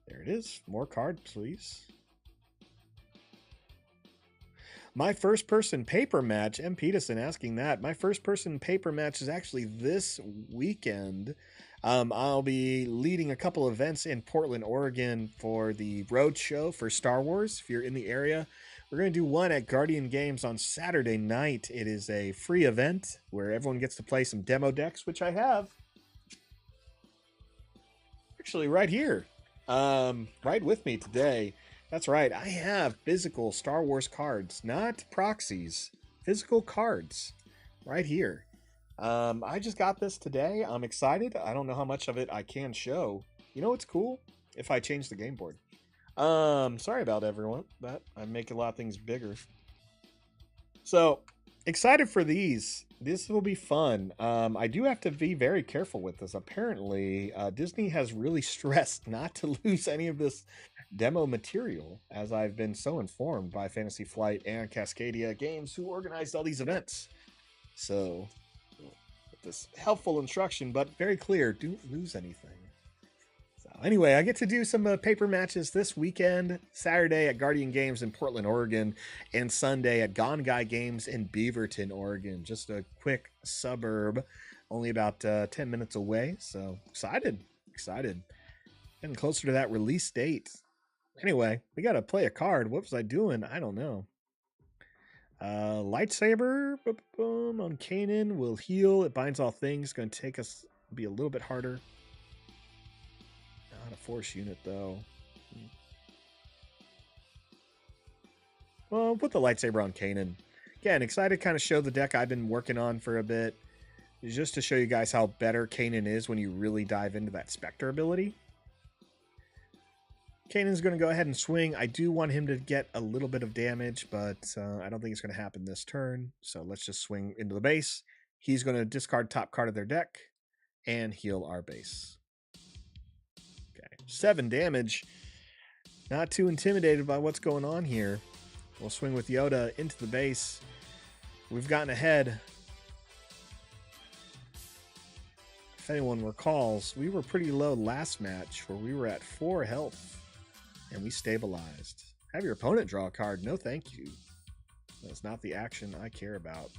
There it is. More card, please. My first person paper match, M. Peterson asking that. My first person paper match is actually this weekend. I'll be leading a couple events in Portland, Oregon for the road show for Star Wars. If you're in the area, we're going to do one at Guardian Games on Saturday night. It is a free event where everyone gets to play some demo decks, which I have. Actually, right here. Right with me today. That's right. I have physical Star Wars cards, not proxies. Physical cards right here. I just got this today. I'm excited. I don't know how much of it I can show. You know what's cool? If I change the game board. Sorry about everyone. That I make a lot of things bigger. So excited for these. This will be fun. I do have to be very careful with this. Apparently, Disney has really stressed not to lose any of this demo material, as I've been so informed by Fantasy Flight and Cascadia Games, who organized all these events. So, this helpful instruction, but very clear, don't lose anything. So anyway, I get to do some paper matches this weekend, Saturday at Guardian Games in Portland, Oregon, and Sunday at Gone Guy Games in Beaverton, Oregon. Just a quick suburb, only about 10 minutes away. So excited. Getting closer to that release date. Anyway, we got to play a card. What was I doing? I don't know. Lightsaber on Kanan will heal. It binds all things. Going to take us, be a little bit harder. Not a force unit, though. Well, put the lightsaber on Kanan. Again, excited to kind of show the deck I've been working on for a bit. Just to show you guys how better Kanan is when you really dive into that Spectre ability. Kanan's going to go ahead and swing. I do want him to get a little bit of damage, but I don't think it's going to happen this turn. So let's just swing into the base. He's going to discard top card of their deck and heal our base. Okay, 7 damage. Not too intimidated by what's going on here. We'll swing with Yoda into the base. We've gotten ahead. If anyone recalls, we were pretty low last match where we were at 4 health. And we stabilized. Have your opponent draw a card. No, thank you. That's not the action I care about.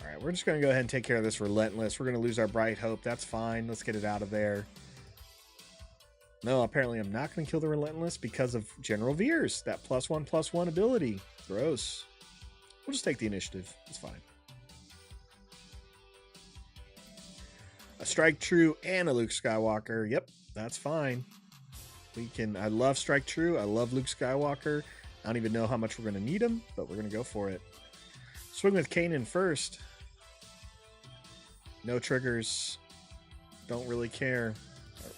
All right, we're just going to go ahead and take care of this Relentless. We're going to lose our Bright Hope. That's fine. Let's get it out of there. No, apparently I'm not going to kill the Relentless because of General Veers. That +1/+1 ability. Gross. We'll just take the initiative. It's fine. A Strike True and a Luke Skywalker. Yep, that's fine. We can. I love Strike True. I love Luke Skywalker. I don't even know how much we're going to need him, but we're going to go for it. Swing with Kanan first. No triggers. Don't really care.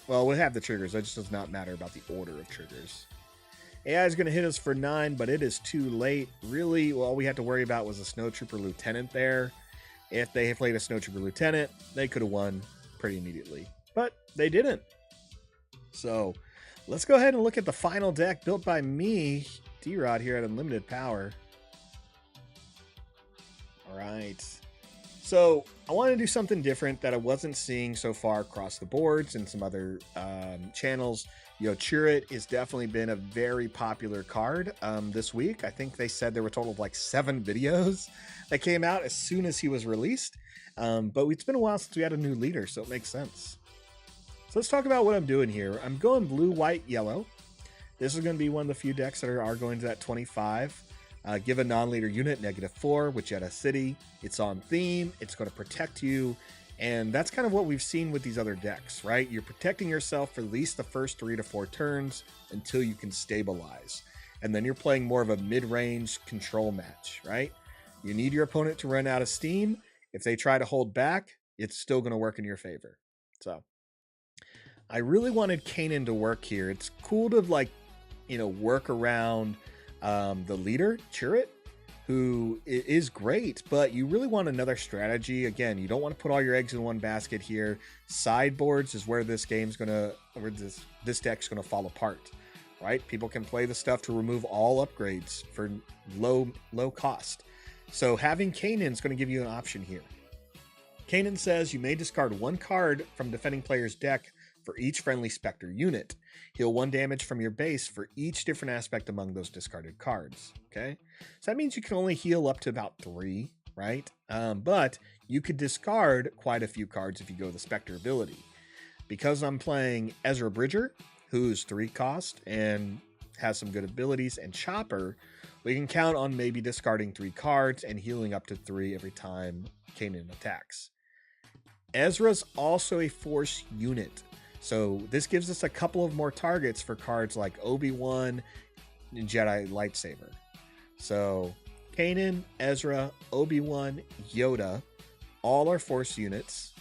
Well, we have the triggers. It just does not matter about the order of triggers. AI is going to hit us for 9, but it is too late. Really, all we had to worry about was a Snowtrooper Lieutenant there. If they had played a Snowtrooper Lieutenant, they could have won pretty immediately. But they didn't. So Let's go ahead and look at the final deck built by me, D-Rod, here at Unlimited Power. All right. So I want to do something different that I wasn't seeing so far across the boards and some other channels. You know, Chirrut has definitely been a very popular card this week. I think they said there were a total of like 7 videos that came out as soon as he was released. But it's been a while since we had a new leader, so it makes sense. So let's talk about what I'm doing here. I'm going blue, white, yellow. This is going to be one of the few decks that are going to that 25. Give a non-leader unit -4 with Jeddah City. It's on theme. It's going to protect you. And that's kind of what we've seen with these other decks, right? You're protecting yourself for at least the first 3 to 4 turns until you can stabilize. And then you're playing more of a mid-range control match, right? You need your opponent to run out of steam. If they try to hold back, it's still going to work in your favor. So I really wanted Kanan to work here. It's cool to, like, you know, work around the leader, Chirrut, who is great, but you really want another strategy. Again, you don't want to put all your eggs in one basket here. Sideboards is where this deck's gonna fall apart, right? People can play the stuff to remove all upgrades for low cost. So having Kanan is going to give you an option here. Kanan says you may discard 1 card from defending player's deck for each friendly Spectre unit. Heal 1 damage from your base for each different aspect among those discarded cards. Okay, so that means you can only heal up to about 3, right? But you could discard quite a few cards if you go the Spectre ability. Because I'm playing Ezra Bridger, who's 3 cost and has some good abilities, and Chopper, we can count on maybe discarding 3 cards and healing up to 3 every time Kanan attacks. Ezra's also a force unit, so this gives us a couple of more targets for cards like Obi-Wan and Jedi Lightsaber. So Kanan, Ezra, Obi-Wan, Yoda, all are force units,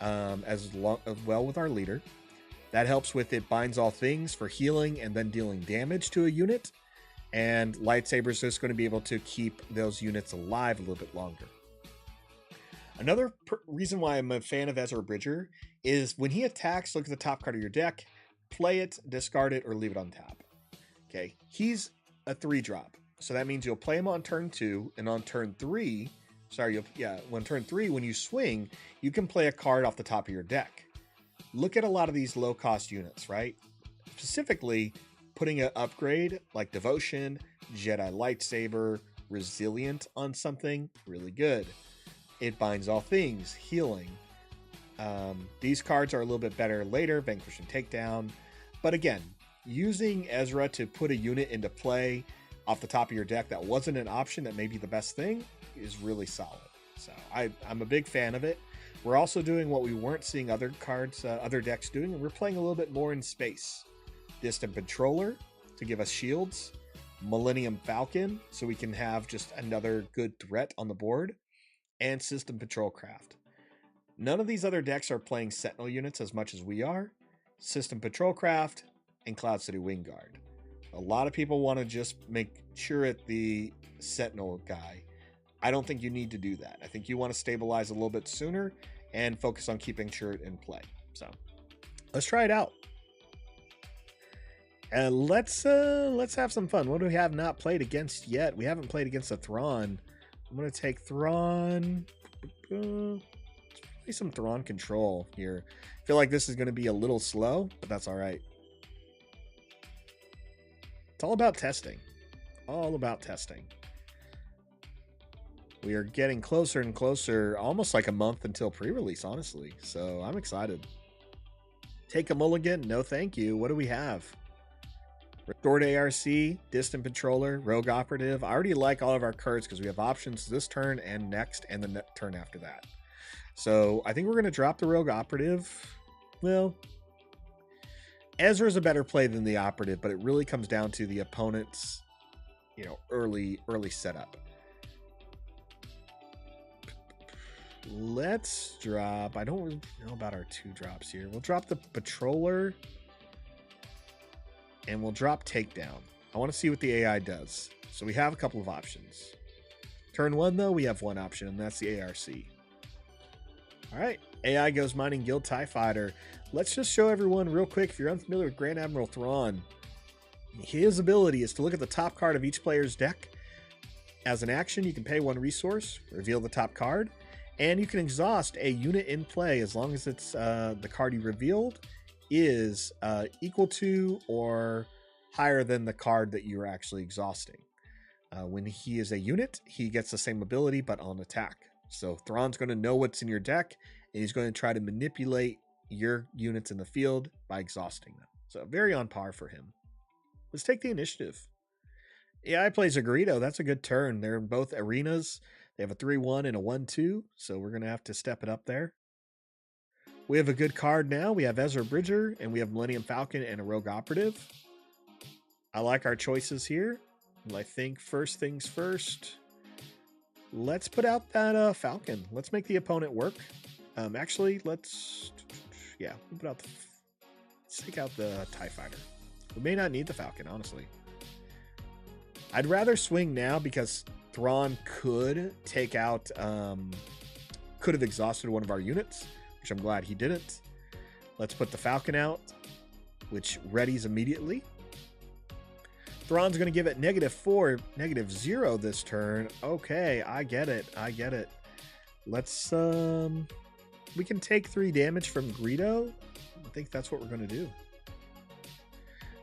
as well with our leader. That helps with it binds all things for healing and then dealing damage to a unit. And Lightsaber is just going to be able to keep those units alive a little bit longer. Another reason why I'm a fan of Ezra Bridger is when he attacks, look at the top card of your deck, play it, discard it, or leave it on top. Okay, he's a 3-drop. So that means you'll play him on turn 2, and on turn 3, turn 3, when you swing, you can play a card off the top of your deck. Look at a lot of these low-cost units, right? Specifically, putting an upgrade like Devotion, Jedi Lightsaber, Resilient on something, really good. It binds all things, healing. These cards are a little bit better later, Vanquish and Takedown. But again, using Ezra to put a unit into play off the top of your deck that wasn't an option that may be the best thing is really solid. So I'm a big fan of it. We're also doing what we weren't seeing other decks doing, and we're playing a little bit more in space. Distant Patroller to give us shields. Millennium Falcon so we can have just another good threat on the board. And System Patrol Craft. None of these other decks are playing Sentinel units as much as we are. System Patrol Craft and Cloud City Wingguard. A lot of people want to just make Chirrut the Sentinel guy. I don't think you need to do that. I think you want to stabilize a little bit sooner and focus on keeping Chirrut in play. So let's try it out. And let's have some fun. What do we have not played against yet? We haven't played against a Thrawn. I'm going to take Thrawn. Let's play some Thrawn control here. I feel like this is going to be a little slow, but that's all right. It's all about testing. All about testing. We are getting closer and closer, almost like a month until pre-release, honestly. So I'm excited. Take a mulligan? No, thank you. What do we have? Restored ARC, Distant Patroller, Rogue Operative. I already like all of our cards because we have options this turn and next and the turn after that. So I think we're going to drop the Rogue Operative. Well, Ezra's a better play than the Operative, but it really comes down to the opponent's, early setup. Let's drop. I don't really know about our 2 drops here. We'll drop the Patroller. And we'll drop Takedown. I want to see what the AI does. So we have a couple of options. Turn 1, though, we have one option, and that's the ARC. All right, AI goes mining guild TIE Fighter. Let's just show everyone real quick, if you're unfamiliar with Grand Admiral Thrawn, his ability is to look at the top card of each player's deck. As an action, you can pay 1 resource, reveal the top card, and you can exhaust a unit in play as long as it's the card you revealed is equal to or higher than the card that you're actually exhausting. When he is a unit, he gets the same ability but on attack. So Thrawn's going to know what's in your deck, and he's going to try to manipulate your units in the field by exhausting them. So very on par for him. Let's take the initiative. AI plays a Greedo. That's a good turn. They're in both arenas. They have a 3-1 and a 1-2, so we're going to have to step it up there. We have a good card now. We have Ezra Bridger, and we have Millennium Falcon and a Rogue Operative. I like our choices here. I think first things first, let's put out that Falcon. Let's make the opponent work. Actually, let's take out the TIE Fighter. We may not need the Falcon, honestly. I'd rather swing now because Thrawn could take out, could have exhausted one of our units, which I'm glad he didn't. Let's put the Falcon out, which readies immediately. Thrawn's going to give it -4, -0 this turn. Okay, I get it. Let's, we can take 3 damage from Greedo. I think that's what we're going to do.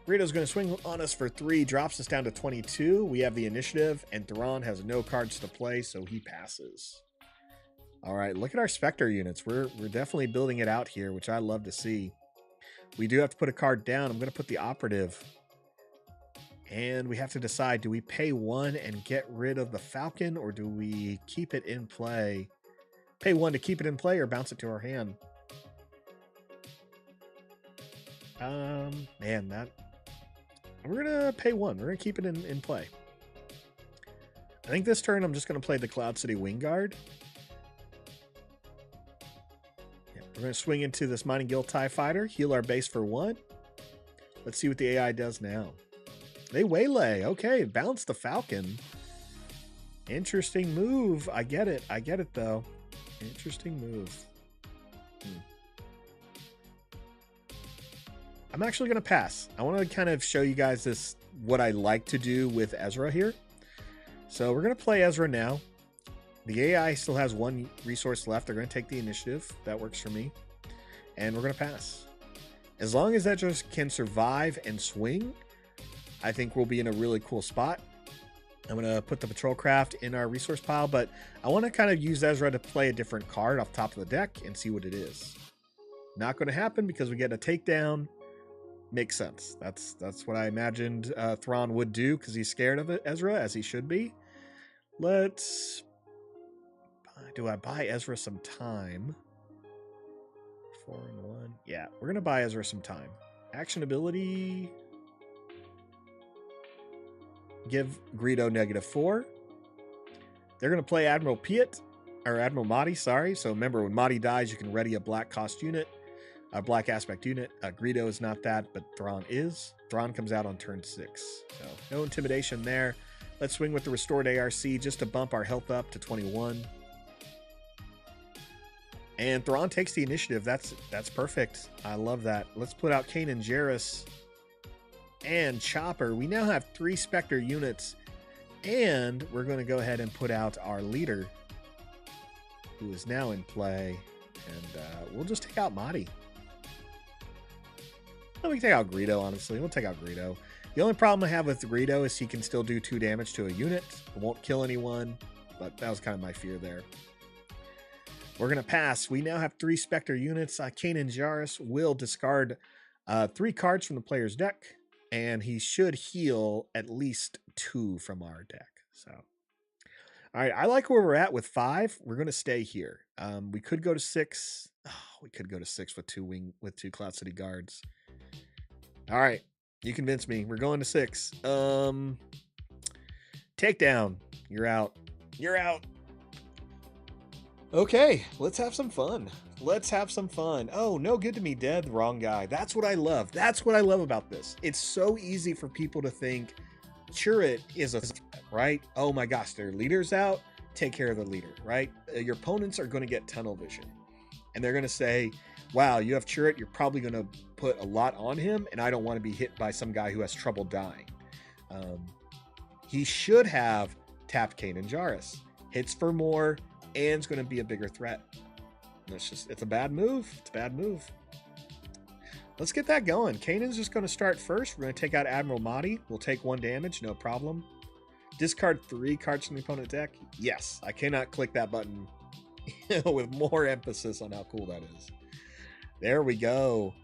Greedo's going to swing on us for 3, drops us down to 22. We have the initiative, and Thrawn has no cards to play, so he passes. All right, look at our Spectre units. We're definitely building it out here, which I love to see. We do have to put a card down. I'm going to put the Operative. And we have to decide, do we pay 1 and get rid of the Falcon, or do we keep it in play? Pay 1 to keep it in play or bounce it to our hand? Man, we're going to pay 1. We're going to keep it in play. I think this turn I'm just going to play the Cloud City Wingguard. Yeah, we're going to swing into this Mining Guild TIE Fighter, heal our base for 1. Let's see what the AI does now. They waylay. Okay, bounce the Falcon. Interesting move. I get it, though. Interesting move. I'm actually going to pass. I want to kind of show you guys what I like to do with Ezra here. So we're going to play Ezra now. The AI still has 1 resource left. They're going to take the initiative. That works for me. And we're going to pass. As long as Ezra can survive and swing, I think we'll be in a really cool spot. I'm going to put the Patrol Craft in our resource pile, but I want to kind of use Ezra to play a different card off the top of the deck and see what it is. Not going to happen because we get a takedown. Makes sense. That's what I imagined Thrawn would do because he's scared of it, Ezra, as he should be. Let's... Do I buy Ezra some time? 4 and 1. Yeah, we're going to buy Ezra some time. Action ability... Give Greedo -4. They're going to play Admiral Piet, or Admiral Matty, sorry. So remember, when Matty dies, you can ready a black cost unit, a black aspect unit. Greedo is not that, but Thrawn is. Thrawn comes out on turn 6. So no intimidation there. Let's swing with the Restored ARC just to bump our health up to 21. And Thrawn takes the initiative. That's perfect. I love that. Let's put out Kanan Jarrus and Chopper. We now have 3 Spectre units, and we're going to go ahead and put out our leader, who is now in play, and we'll just take out Matty. Well, we can take out Greedo, honestly. We'll take out Greedo. The only problem I have with Greedo is he can still do 2 damage to a unit. It won't kill anyone, but that was kind of my fear there. We're going to pass. We now have 3 Spectre units. Kanan Jarrus will discard 3 cards from the player's deck, and he should heal at least 2 from our deck. So, all right, I like where we're at with 5. We're going to stay here. We could go to 6. Oh, we could go to 6 with 2 Cloud City guards. All right, you convinced me. We're going to 6. Takedown. You're out. You're out. Okay, let's have some fun. Let's have some fun. Oh, no good to me dead. Wrong guy. That's what I love. That's what I love about this. It's so easy for people to think Chirrut is a threat, right? Oh my gosh, their leader's out. Take care of the leader, right? Your opponents are going to get tunnel vision. and they're going to say, wow, you have Chirrut, you're probably going to put a lot on him, and I don't want to be hit by some guy who has trouble dying. He should have tapped Kanan Jarrus. Hits for more, and is going to be a bigger threat. It's a bad move. It's a bad move. Let's get that going. Kanan's just going to start first. We're going to take out Admiral Matty. We'll take 1 damage, no problem. Discard 3 cards from the opponent deck. Yes, I cannot click that button with more emphasis on how cool that is. There we go.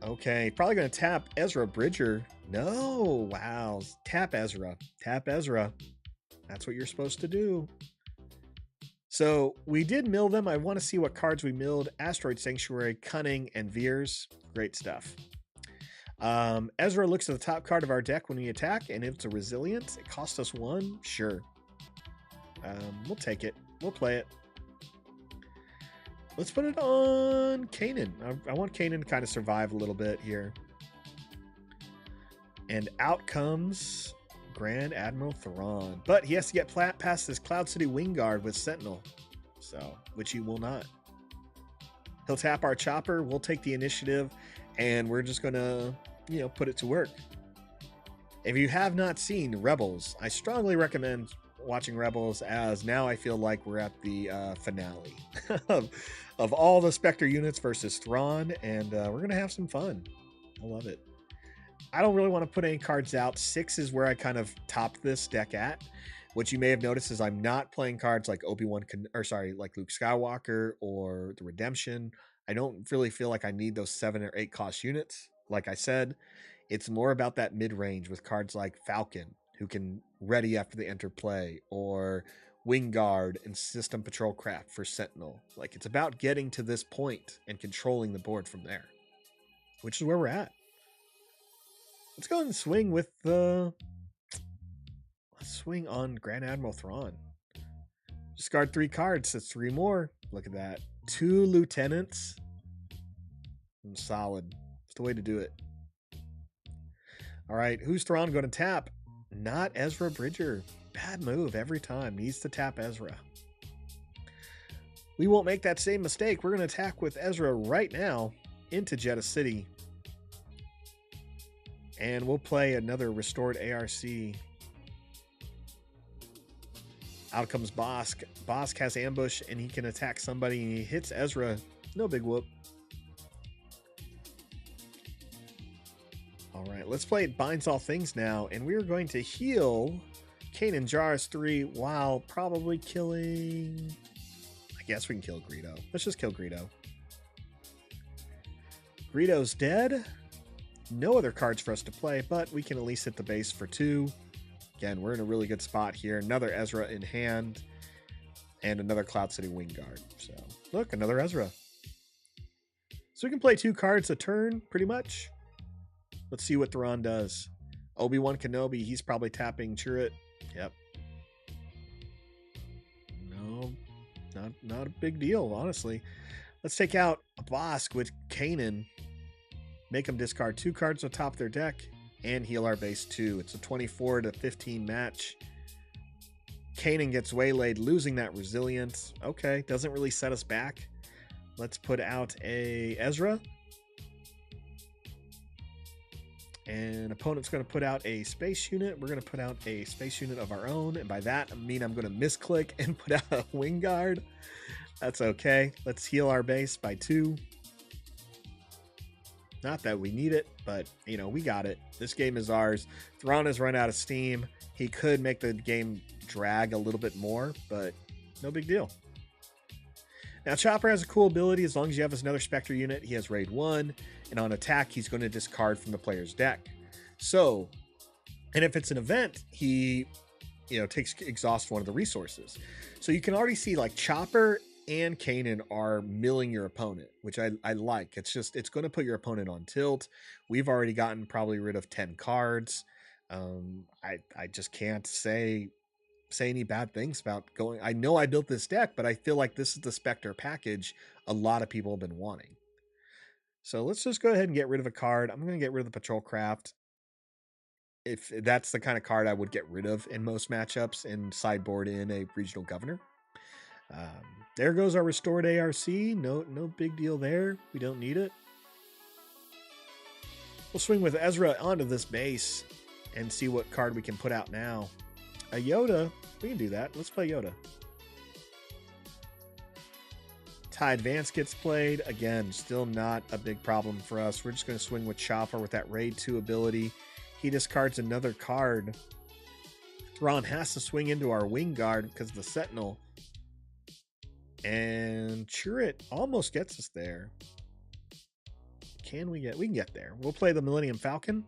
Okay, probably going to tap Ezra Bridger. No, wow. Tap Ezra. Tap Ezra. That's what you're supposed to do. So we did mill them. I want to see what cards we milled. Asteroid Sanctuary, Cunning, and Veers. Great stuff. Ezra looks at the top card of our deck when we attack, and if it's a Resilience, it costs us 1. Sure. We'll take it. We'll play it. Let's put it on Kanan. I want Kanan to kind of survive a little bit here. And out comes Grand Admiral Thrawn. But he has to get past this Cloud City Wingguard with Sentinel. So, which he will not. He'll tap our chopper. We'll take the initiative. And we're just going to, put it to work. If you have not seen Rebels, I strongly recommend watching Rebels, as now I feel like we're at the finale of all the Spectre units versus Thrawn, and we're going to have some fun. I love it. I don't really want to put any cards out. 6 is where I kind of topped this deck at. What you may have noticed is I'm not playing cards like like Luke Skywalker or the Redemption. I don't really feel like I need those 7 or 8 cost units. Like I said, it's more about that mid-range with cards like Falcon, who can ready after they enter play, or Wingguard and System Patrol Craft for Sentinel. Like, it's about getting to this point and controlling the board from there, which is where we're at. Let's go and swing with let's swing on Grand Admiral Thrawn. Discard 3 cards. That's 3 more. Look at that. 2 lieutenants. Solid. It's the way to do it. All right. Who's Thrawn going to tap? Not Ezra Bridger. Bad move every time. Needs to tap Ezra. We won't make that same mistake. We're going to attack with Ezra right now into Jeddah City. And we'll play another restored ARC. Out comes Bosk. Bosk has ambush and he can attack somebody, and he hits Ezra. No big whoop. All right, let's play It Binds All Things now, and we're going to heal Kanan Jarrus 3 while probably killing... I guess we can kill Greedo. Let's just kill Greedo. Greedo's dead. No other cards for us to play, but we can at least hit the base for 2. Again, we're in a really good spot here. Another Ezra in hand, and another Cloud City Wingguard. So, look, another Ezra. So we can play 2 cards a turn, pretty much. Let's see what Thrawn does. Obi-Wan Kenobi, he's probably tapping Chirrut. Yep. No, not a big deal, honestly. Let's take out a Bosk with Kanan. Make them discard 2 cards atop their deck and heal our base 2. It's a 24-15 match. Kanan gets waylaid, losing that resilience. Okay, doesn't really set us back. Let's put out a Ezra. And opponent's going to put out a space unit. We're going to put out a space unit of our own. And by that, I mean I'm going to misclick and put out a Wingguard. That's okay. Let's heal our base by 2. Not that we need it, but, we got it. This game is ours. Thrawn has run out of steam. He could make the game drag a little bit more, but no big deal. Now, Chopper has a cool ability. As long as you have another Spectre unit, he has Raid 1. And on attack, he's going to discard from the player's deck. So, and if it's an event, he, takes exhaust one of the resources. So you can already see, like, Chopper and Kanan are milling your opponent, which I like. It's going to put your opponent on tilt. We've already gotten probably rid of 10 cards. I just can't say any bad things about going. I know I built this deck, but I feel like this is the Spectre package a lot of people have been wanting. So let's just go ahead and get rid of a card. I'm going to get rid of the Patrol Craft. If that's the kind of card I would get rid of in most matchups and sideboard in a Regional Governor. There goes our restored ARC. No big deal there. We don't need it. We'll swing with Ezra onto this base and see what card we can put out now. A Yoda. We can do that. Let's play Yoda. TIE Advance gets played. Again, still not a big problem for us. We're just going to swing with Chopper with that Raid 2 ability. He discards another card. Thrawn has to swing into our Wing Guard because of the Sentinel. And Chirrut almost gets us there. We can get there. We'll play the Millennium Falcon.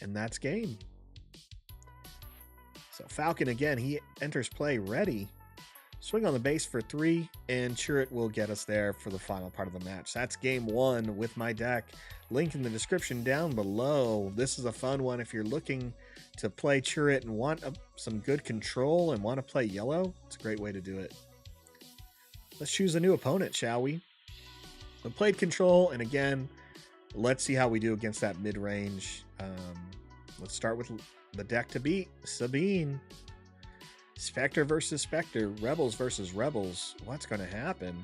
And that's game. So Falcon again, he enters play ready. Swing on the base for 3, and Chirrut will get us there for the final part of the match. That's game 1 with my deck. Link in the description down below. This is a fun one if you're looking to play Chirrut and want some good control and want to play yellow. It's a great way to do it. Let's choose a new opponent, shall we? We played control, and again, let's see how we do against that mid-range. Let's start with the deck to beat, Sabine. Spectre versus Spectre, Rebels versus Rebels. What's going to happen?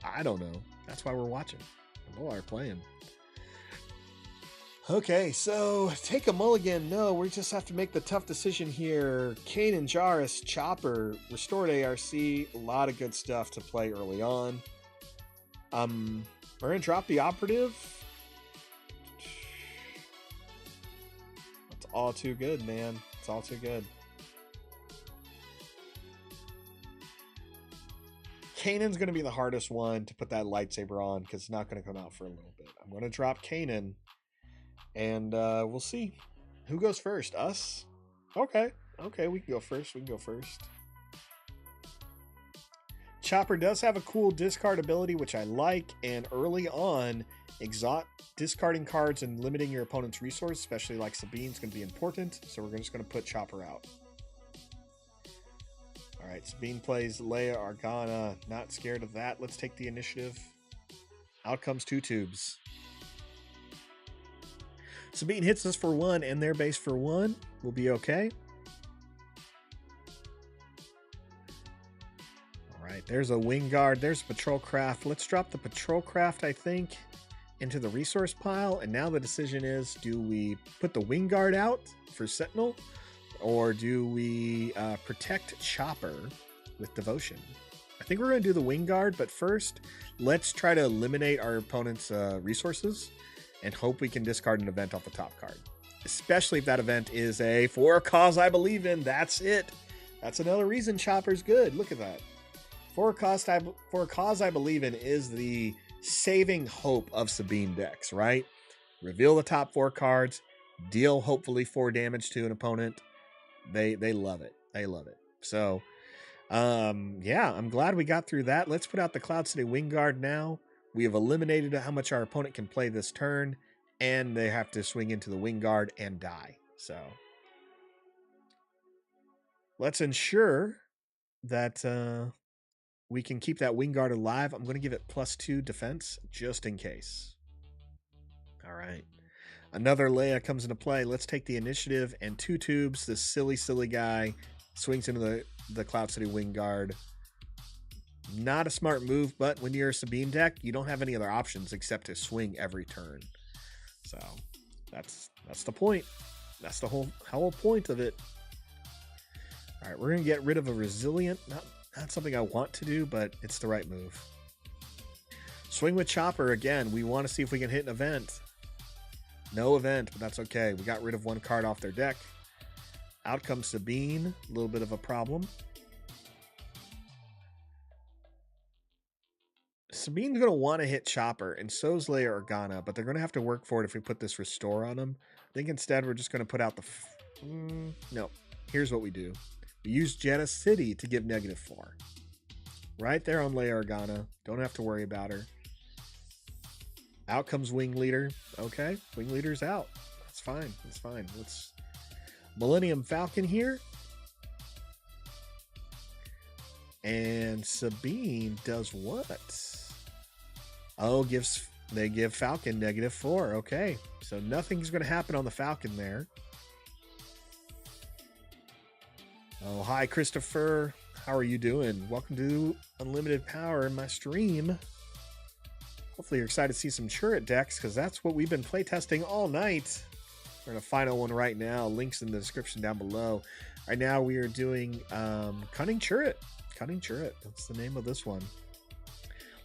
I don't know. That's why we're watching. We're playing. Okay, so take a mulligan. No, we just have to make the tough decision here. Kanan, Jarrus, Chopper, restored ARC. A lot of good stuff to play early on. We're going to drop the operative. It's all too good, man. It's all too good. Kanan's going to be the hardest one to put that lightsaber on because it's not going to come out for a little bit. I'm going to drop Kanan, and we'll see. Who goes first? Us? Okay. Okay, we can go first. Chopper does have a cool discard ability, which I like, and early on, discarding cards and limiting your opponent's resource, especially like Sabine, is going to be important. So we're just going to put Chopper out. All right, Sabine plays Leia Organa. Not scared of that. Let's take the initiative. Out comes 2 tubes. Sabine hits us for 1 and their base for 1. We'll be okay. All right, there's a Wing Guard. There's a Patrol Craft. Let's drop the Patrol Craft, I think, into the resource pile. And now the decision is, do we put the Wing Guard out for Sentinel, or do we protect Chopper with Devotion? I think we're going to do the Wing Guard, but first, let's try to eliminate our opponent's resources and hope we can discard an event off the top card. Especially if that event is a For a Cause I Believe In. That's it. That's another reason Chopper's good. Look at that. For a Cause I Believe In is the saving hope of Sabine decks, right? Reveal the top 4 cards, deal hopefully 4 damage to an opponent. They love it. They love it. So, yeah, I'm glad we got through that. Let's put out the Cloud City Wing Guard now. We have eliminated how much our opponent can play this turn, and they have to swing into the Wing Guard and die. So, let's ensure that we can keep that Wing Guard alive. I'm going to give it +2 defense just in case. All right. Another Leia comes into play. Let's take the initiative, and 2 tubes. This silly guy swings into the Cloud City Wing Guard. Not a smart move, but when you're a Sabine deck, you don't have any other options except to swing every turn. So that's the point. That's the whole point of it. All right, we're going to get rid of a Resilient. Not something I want to do, but it's the right move. Swing with Chopper again. We want to see if we can hit an event. No event, but that's okay. We got rid of 1 card off their deck. Out comes Sabine. A little bit of a problem. Sabine's going to want to hit Chopper, and so's Leia Organa, but they're going to have to work for it if we put this Restore on them. I think instead we're just going to put out the... No. Here's what we do. We use Jedha City to give -4. Right there on Leia Organa. Don't have to worry about her. Out comes Wing Leader. Okay, Wing Leader's out. That's fine. That's fine. Let's Millennium Falcon here. And Sabine does what? Oh, they give Falcon -4. Okay, so nothing's going to happen on the Falcon there. Oh, hi, Christopher. How are you doing? Welcome to Unlimited Power in my stream. Hopefully you're excited to see some Chirrut Decks, because that's what we've been playtesting all night. We're in a final one right now. Links in the description down below. Right now we are doing Cunning Chirrut. Cunning Chirrut. That's the name of this one.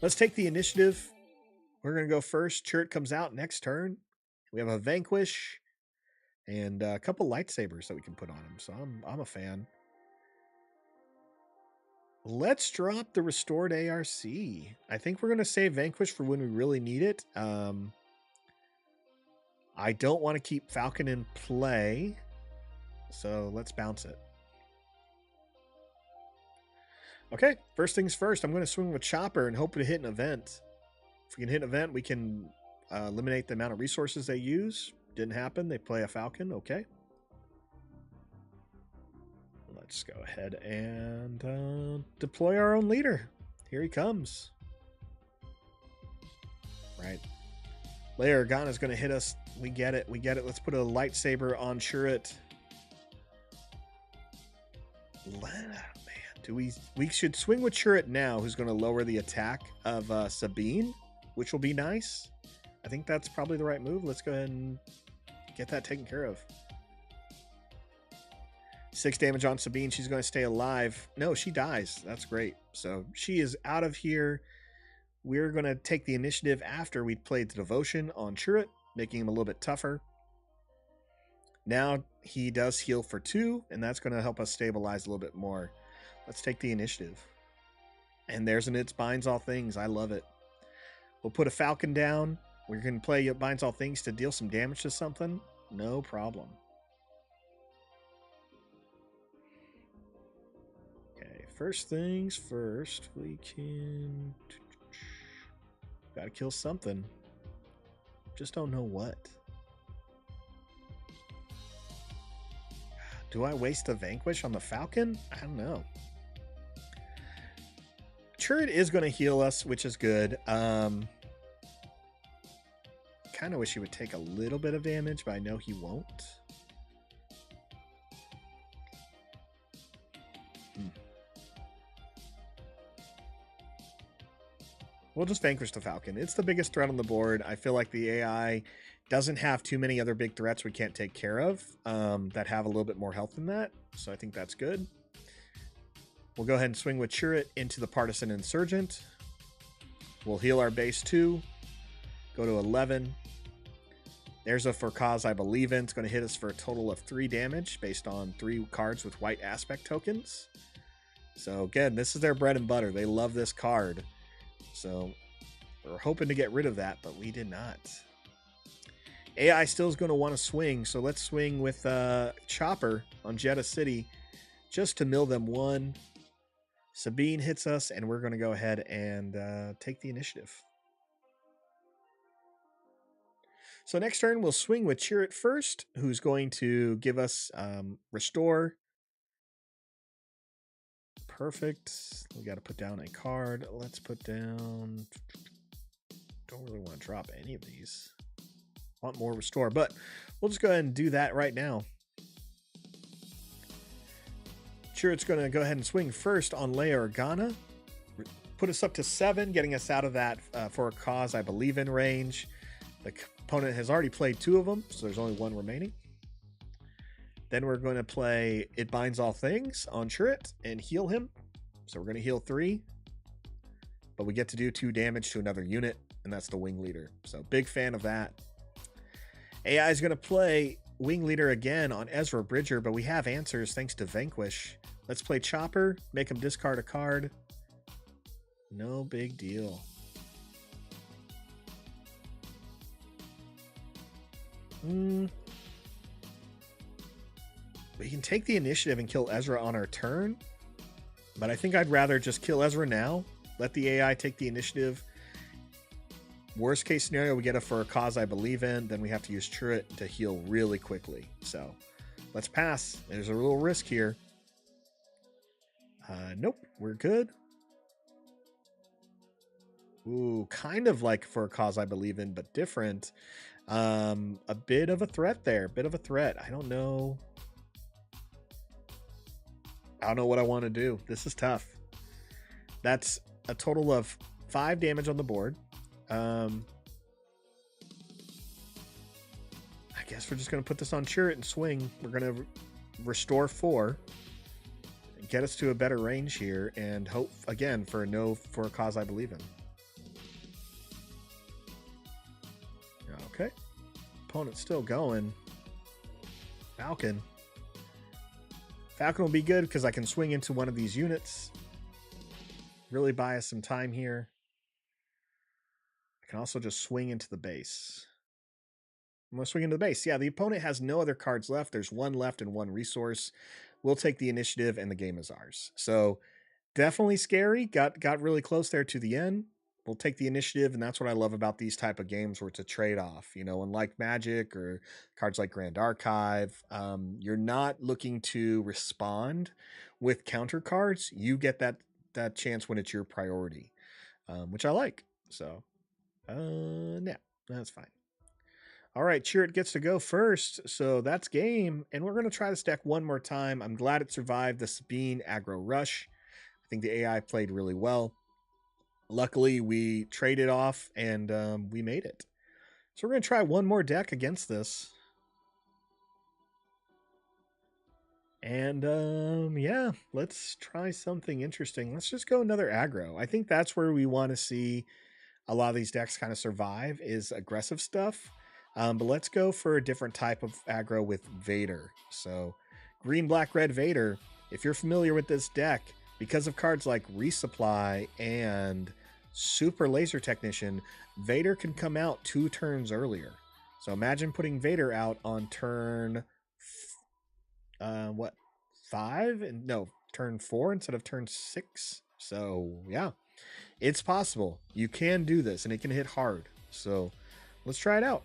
Let's take the initiative. We're going to go first. Chirrut comes out next turn. We have a Vanquish and a couple lightsabers that we can put on him. So I'm a fan. Let's drop the restored ARC. I think we're going to save Vanquish for when we really need it. I don't want to keep Falcon in play, so let's bounce it. Okay, first things first, I'm going to swing with Chopper and hope to hit an event. If we can hit an event, we can eliminate the amount of resources they use. Didn't happen. They play a Falcon. Okay. Let's go ahead and deploy our own leader. Here he comes. Right. Leia Organa is going to hit us. We get it. We get it. Let's put a lightsaber on Chirrut. Man, we should swing with Chirrut now, who's going to lower the attack of Sabine, which will be nice. I think that's probably the right move. Let's go ahead and get that taken care of. 6 damage on Sabine. She's going to stay alive. No, she dies. That's great. So she is out of here. We're going to take the initiative after we played the Devotion on Chirrut, making him a little bit tougher. Now he does heal for 2, and that's going to help us stabilize a little bit more. Let's take the initiative. And there's an It Binds All Things. I love it. We'll put a Falcon down. We're going to play It Binds All Things to deal some damage to something. No problem. Okay, first things first. We can... Gotta kill something. Just don't know what. Do I waste the Vanquish on the Falcon? I don't know. Chirrut is going to heal us, which is good. Kind of wish he would take a little bit of damage, but I know he won't. We'll just Vanquish the Falcon. It's the biggest threat on the board. I feel like the AI doesn't have too many other big threats we can't take care of that have a little bit more health than that. So I think that's good. We'll go ahead and swing with Chirrut into the Partisan Insurgent. We'll heal our base 2. Go to 11. There's a For Cause I Believe In. It's going to hit us for a total of 3 damage based on 3 cards with white aspect tokens. So again, this is their bread and butter. They love this card. So we're hoping to get rid of that, but we did not. AI still is going to want to swing, so let's swing with Chopper on Jeddah City just to mill them 1. Sabine hits us, and we're going to go ahead and take the initiative. So next turn, we'll swing with Chirrut first, who's going to give us Restore. Perfect. We got to put down a card. Let's put down... Don't really want to drop any of these. Want more Restore, but we'll just go ahead and do that right now. Chirrut's going to go ahead and swing first on Leia Organa. Put us up to 7, getting us out of that For a Cause I Believe In range. The opponent has already played 2 of them, so there's only 1 remaining. Then we're going to play It Binds All Things on Chirrut and heal him. So we're going to heal 3. But we get to do 2 damage to another unit, and that's the Wing Leader. So big fan of that. AI is going to play Wing Leader again on Ezra Bridger, but we have answers thanks to Vanquish. Let's play Chopper, make him discard a card. No big deal. We can take the initiative and kill Ezra on our turn, but I think I'd rather just kill Ezra now, let the AI take the initiative. Worst case scenario, we get it for a cause I believe in, then we have to use Chirrut to heal really quickly. So let's pass. There's a little risk here. Nope, we're good. Ooh, kind of like for a cause I believe in, but different. A bit of a threat there, bit of a threat. I don't know. I don't know what I want to do. This is tough. That's a total of 5 damage on the board. I guess we're just going to put this on Chirrut and swing. We're going to restore 4. Get us to a better range here and hope, again, for a cause I believe in. Okay. Opponent's still going. Falcon. Falcon will be good because I can swing into one of these units. Really buy us some time here. I can also just swing into the base. I'm going to swing into the base. Yeah, the opponent has no other cards left. There's 1 left and 1 resource. We'll take the initiative and the game is ours. So definitely scary. Got really close there to the end. We'll take the initiative, and that's what I love about these type of games where it's a trade-off. You know, unlike Magic or cards like Grand Archive, you're not looking to respond with counter cards. You get that chance when it's your priority, which I like. So, yeah, that's fine. All right, Chirrut gets to go first, so that's game, and we're going to try this deck one more time. I'm glad it survived the Sabine aggro rush. I think the AI played really well. Luckily, we traded off, and we made it. So we're going to try one more deck against this. And, yeah, let's try something interesting. Let's just go another aggro. I think that's where we want to see a lot of these decks kind of survive, is aggressive stuff. But let's go for a different type of aggro with Vader. So green, black, red Vader. If you're familiar with this deck, because of cards like Resupply and Super Laser Technician, Vader can come out 2 turns earlier. So imagine putting Vader out on turn 5? And no, turn 4 instead of turn 6. So yeah, it's possible. You can do this, and it can hit hard. So let's try it out.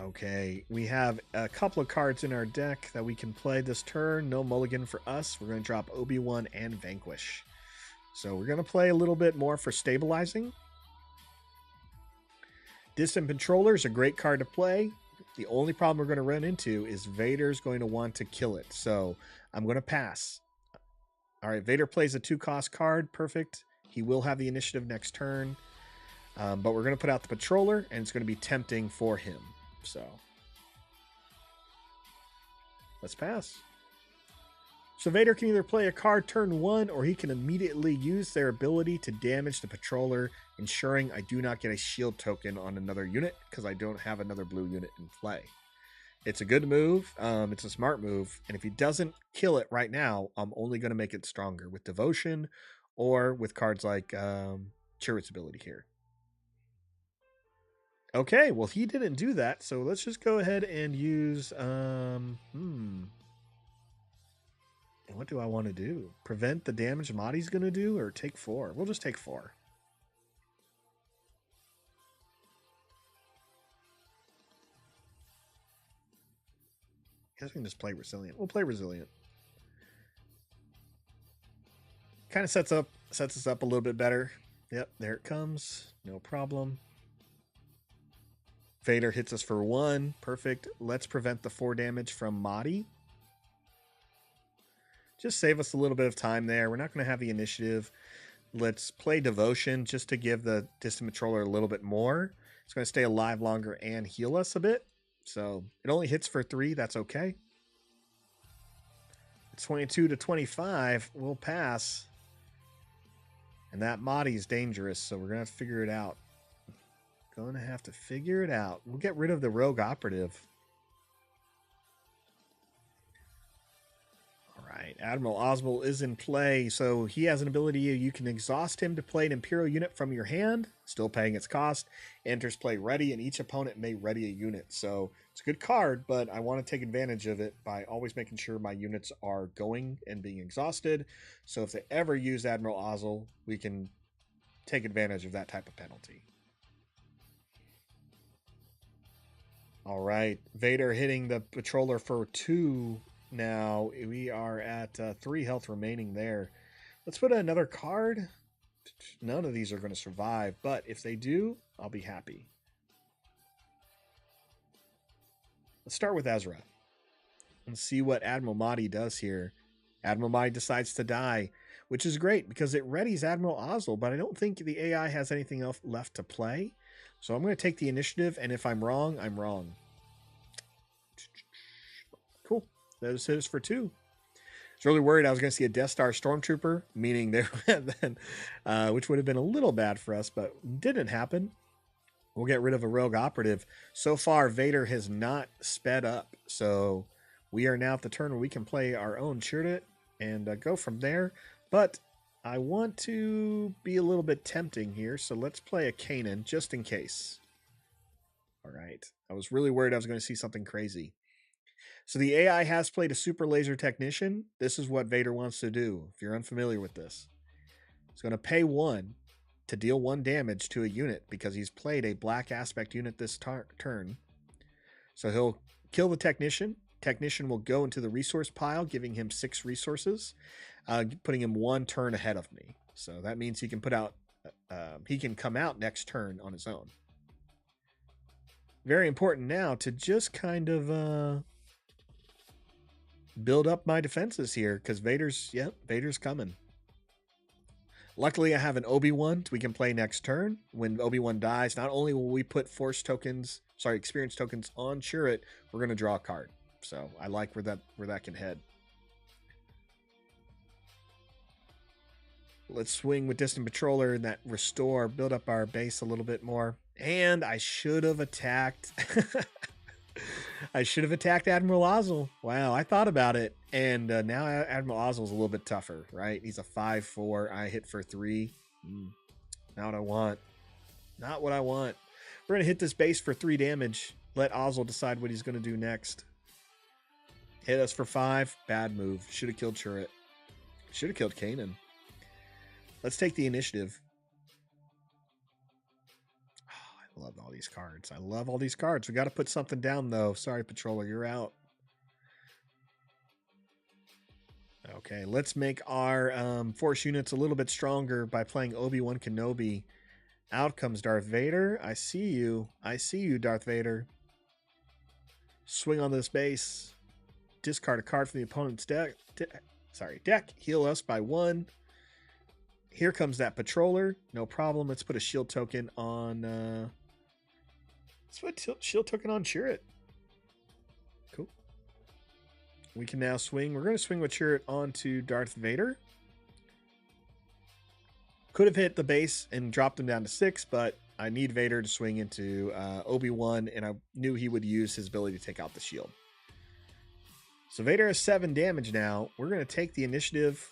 Okay, we have a couple of cards in our deck that we can play this turn. No mulligan for us. We're going to drop Obi-Wan and Vanquish. So we're going to play a little bit more for stabilizing. Distant Controller is a great card to play. The only problem we're going to run into is Vader's going to want to kill it. So I'm going to pass. All right, Vader plays a 2-cost card. Perfect. He will have the initiative next turn. But we're going to put out the Patroller, and it's going to be tempting for him. So let's pass. So Vader can either play a card turn 1, or he can immediately use their ability to damage the Patroller, ensuring I do not get a shield token on another unit because I don't have another blue unit in play. It's a good move. It's a smart move. And if he doesn't kill it right now, I'm only going to make it stronger with Devotion or with cards like Chirrut's ability here. Okay, well, he didn't do that, so let's just go ahead and use... What do I want to do? Prevent the damage Matty's going to do, or take 4? We'll just take 4. I guess we can just play Resilient. We'll play Resilient. Kind of sets us up a little bit better. Yep, there it comes. No problem. Vader hits us for 1. Perfect. Let's prevent the 4 damage from Matty. Just save us a little bit of time there. We're not going to have the initiative. Let's play Devotion just to give the Distant Controller a little bit more. It's going to stay alive longer and heal us a bit. So it only hits for 3. That's okay. It's 22 to 25. We'll pass. And that Matty is dangerous, so we're going to have to figure it out. We'll get rid of the Rogue Operative. Right, Admiral Oswald is in play, so he has an ability. You can exhaust him to play an Imperial unit from your hand, still paying its cost. Enters play ready, and each opponent may ready a unit. So it's a good card, but I want to take advantage of it by always making sure my units are going and being exhausted. So if they ever use Admiral Oswald, we can take advantage of that type of penalty. All right, Vader hitting the Patroller for 2. Now we are at 3 health remaining there. Let's put another card. None of these are going to survive, but if they do, I'll be happy. Let's start with Ezra and see what Admiral Mahdi does here. Admiral Mahdi decides to die, which is great because it readies Admiral Ozzel, but I don't think the AI has anything else left to play. So I'm going to take the initiative, and if I'm wrong, I'm wrong. Cool. Those hit us for 2. I was really worried I was going to see a Death Star Stormtrooper, meaning there, which would have been a little bad for us, but didn't happen. We'll get rid of a rogue operative. So far, Vader has not sped up, so we are now at the turn where we can play our own Chirrut and go from there. But I want to be a little bit tempting here, so let's play a Kanan just in case. All right. I was really worried I was going to see something crazy. So the AI has played a Super Laser Technician. This is what Vader wants to do, if you're unfamiliar with this. He's going to pay 1 to deal 1 damage to a unit because he's played a Black Aspect unit this turn. So he'll kill the Technician. Technician will go into the resource pile, giving him 6 resources, putting him 1 turn ahead of me. So that means he can he can come out next turn on his own. Very important now to just kind of build up my defenses here because Vader's coming. Luckily, I have an Obi-Wan we can play next turn. When Obi-Wan dies, not only will we put experience tokens on Chirrut, we're going to draw a card. So I like where that can head. Let's swing with Distant Patroller and that restore, build up our base a little bit more. And I should have attacked. I should have attacked Admiral Ozzel. Wow, I thought about it. And now Admiral Ozzel's a little bit tougher, right? He's a 5/4. I hit for 3. Not what I want. Not what I want. We're going to hit this base for 3 damage. Let Ozzel decide what he's going to do next. Hit us for 5. Bad move. Should have killed Chirrut. Should have killed Kanan. Let's take the initiative. I love all these cards. I love all these cards. We got to put something down, though. Sorry, Patroller, you're out. Okay, let's make our force units a little bit stronger by playing Obi-Wan Kenobi. Out comes Darth Vader. I see you. I see you, Darth Vader. Swing on this base. Discard a card from the opponent's deck. Deck. Heal us by 1. Here comes that Patroller. No problem. Let's put a shield token on... let's put shield token on Chirrut. Cool. We can now swing. We're going to swing with Chirrut onto Darth Vader. Could have hit the base and dropped him down to 6, but I need Vader to swing into Obi-Wan, and I knew he would use his ability to take out the shield. So Vader has 7 damage now. We're going to take the initiative.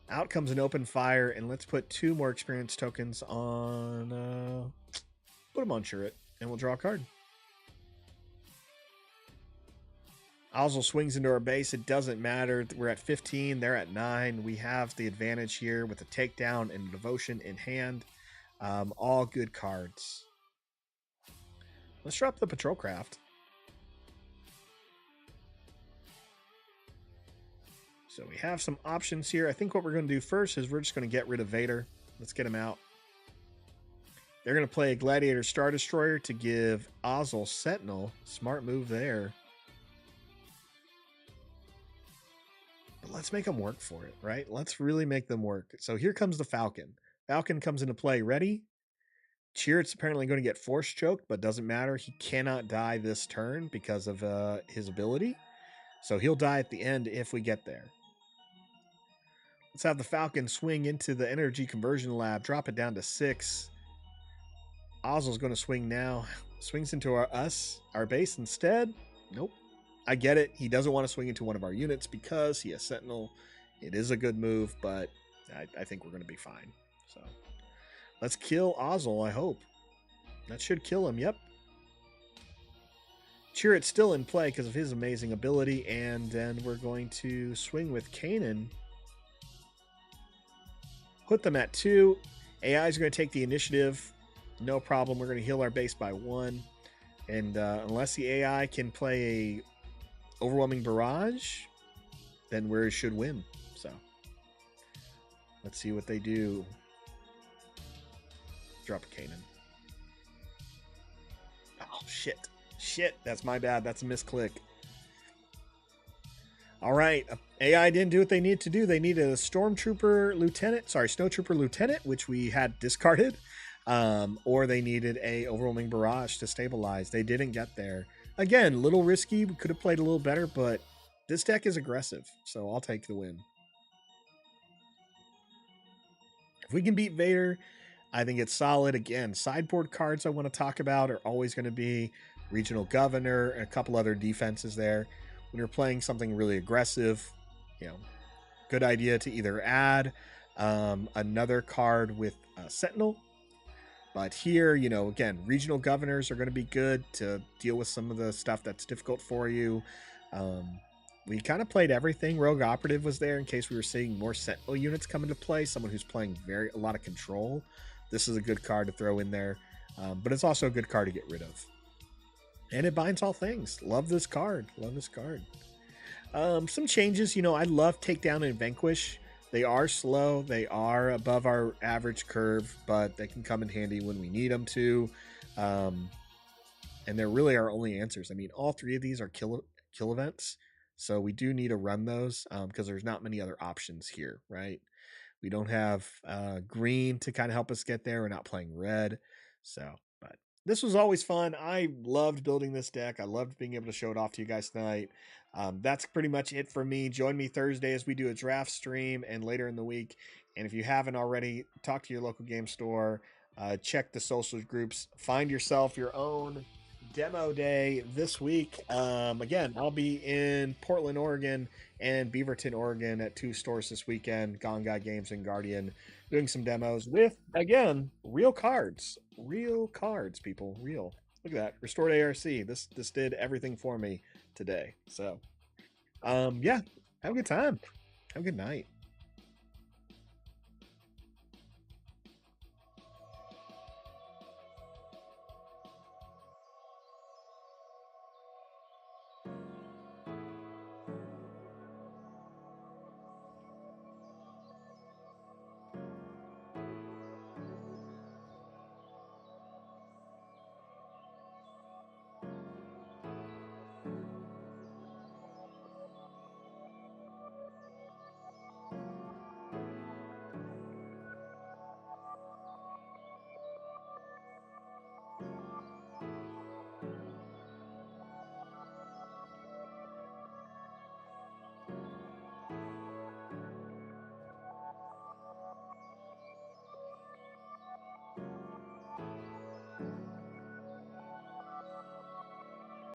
Out comes an open fire, and let's put 2 more experience tokens on... put them on Chirrut, and we'll draw a card. Ozzel swings into our base. It doesn't matter. We're at 15. They're at 9. We have the advantage here with a takedown and devotion in hand. All good cards. Let's drop the Patrol Craft. So we have some options here. I think what we're going to do first is we're just going to get rid of Vader. Let's get him out. They're going to play a Gladiator Star Destroyer to give Ozzel Sentinel. Smart move there. But let's make them work for it, right? Let's really make them work. So here comes the Falcon. Falcon comes into play. Ready? Chirrut's apparently going to get force choked, but doesn't matter. He cannot die this turn because of his ability. So he'll die at the end if we get there. Let's have the Falcon swing into the Energy Conversion Lab. Drop it down to 6. Ozzel's going to swing now. Swings into our base instead. Nope. I get it. He doesn't want to swing into one of our units because he has Sentinel. It is a good move, but I think we're going to be fine. So let's kill Ozzel, I hope. That should kill him. Yep. Chirrut's still in play because of his amazing ability, and then we're going to swing with Kanan. Put them at 2. AI is going to take the initiative. No problem. We're going to heal our base by 1. And unless the AI can play a overwhelming barrage, then we should win. So let's see what they do. Drop a Kanan. Oh, shit. Shit, that's my bad. That's a misclick. All right, AI didn't do what they needed to do. They needed a stormtrooper lieutenant, sorry, snowtrooper lieutenant, which we had discarded, or they needed a overwhelming barrage to stabilize. They didn't get there. Again, a little risky. We could have played a little better, but this deck is aggressive, so I'll take the win. If we can beat Vader, I think it's solid. Again, sideboard cards I want to talk about are always going to be Regional Governor and a couple other defenses there. When you're playing something really aggressive, you know, good idea to either add another card with Sentinel. But here, you know, again, regional governors are going to be good to deal with some of the stuff that's difficult for you. We kind of played everything. Rogue Operative was there in case we were seeing more Sentinel units come into play. Someone who's playing a lot of control. This is a good card to throw in there, but it's also a good card to get rid of. And it binds all things. Love this card. Love this card. Some changes, you know, I love Takedown and Vanquish. They are slow. They are above our average curve, but they can come in handy when we need them to. And they're really our only answers. I mean, all three of these are kill events. So we do need to run those because there's not many other options here, right? We don't have green to kind of help us get there. We're not playing red. So, but this was always fun. I loved building this deck. I loved being able to show it off to you guys tonight. That's pretty much it for me. Join me Thursday as we do a draft stream and later in the week. And if you haven't already, talk to your local game store, check the social groups, find yourself your own demo day this week. Again, I'll be in Portland, Oregon and Beaverton, Oregon at 2 stores this weekend, Gone Guy Games and Guardian, doing some demos with, again, real cards. Real cards, people. Real. Look at that. Restored ARC. This did everything for me today. So, yeah, have a good time. Have a good night.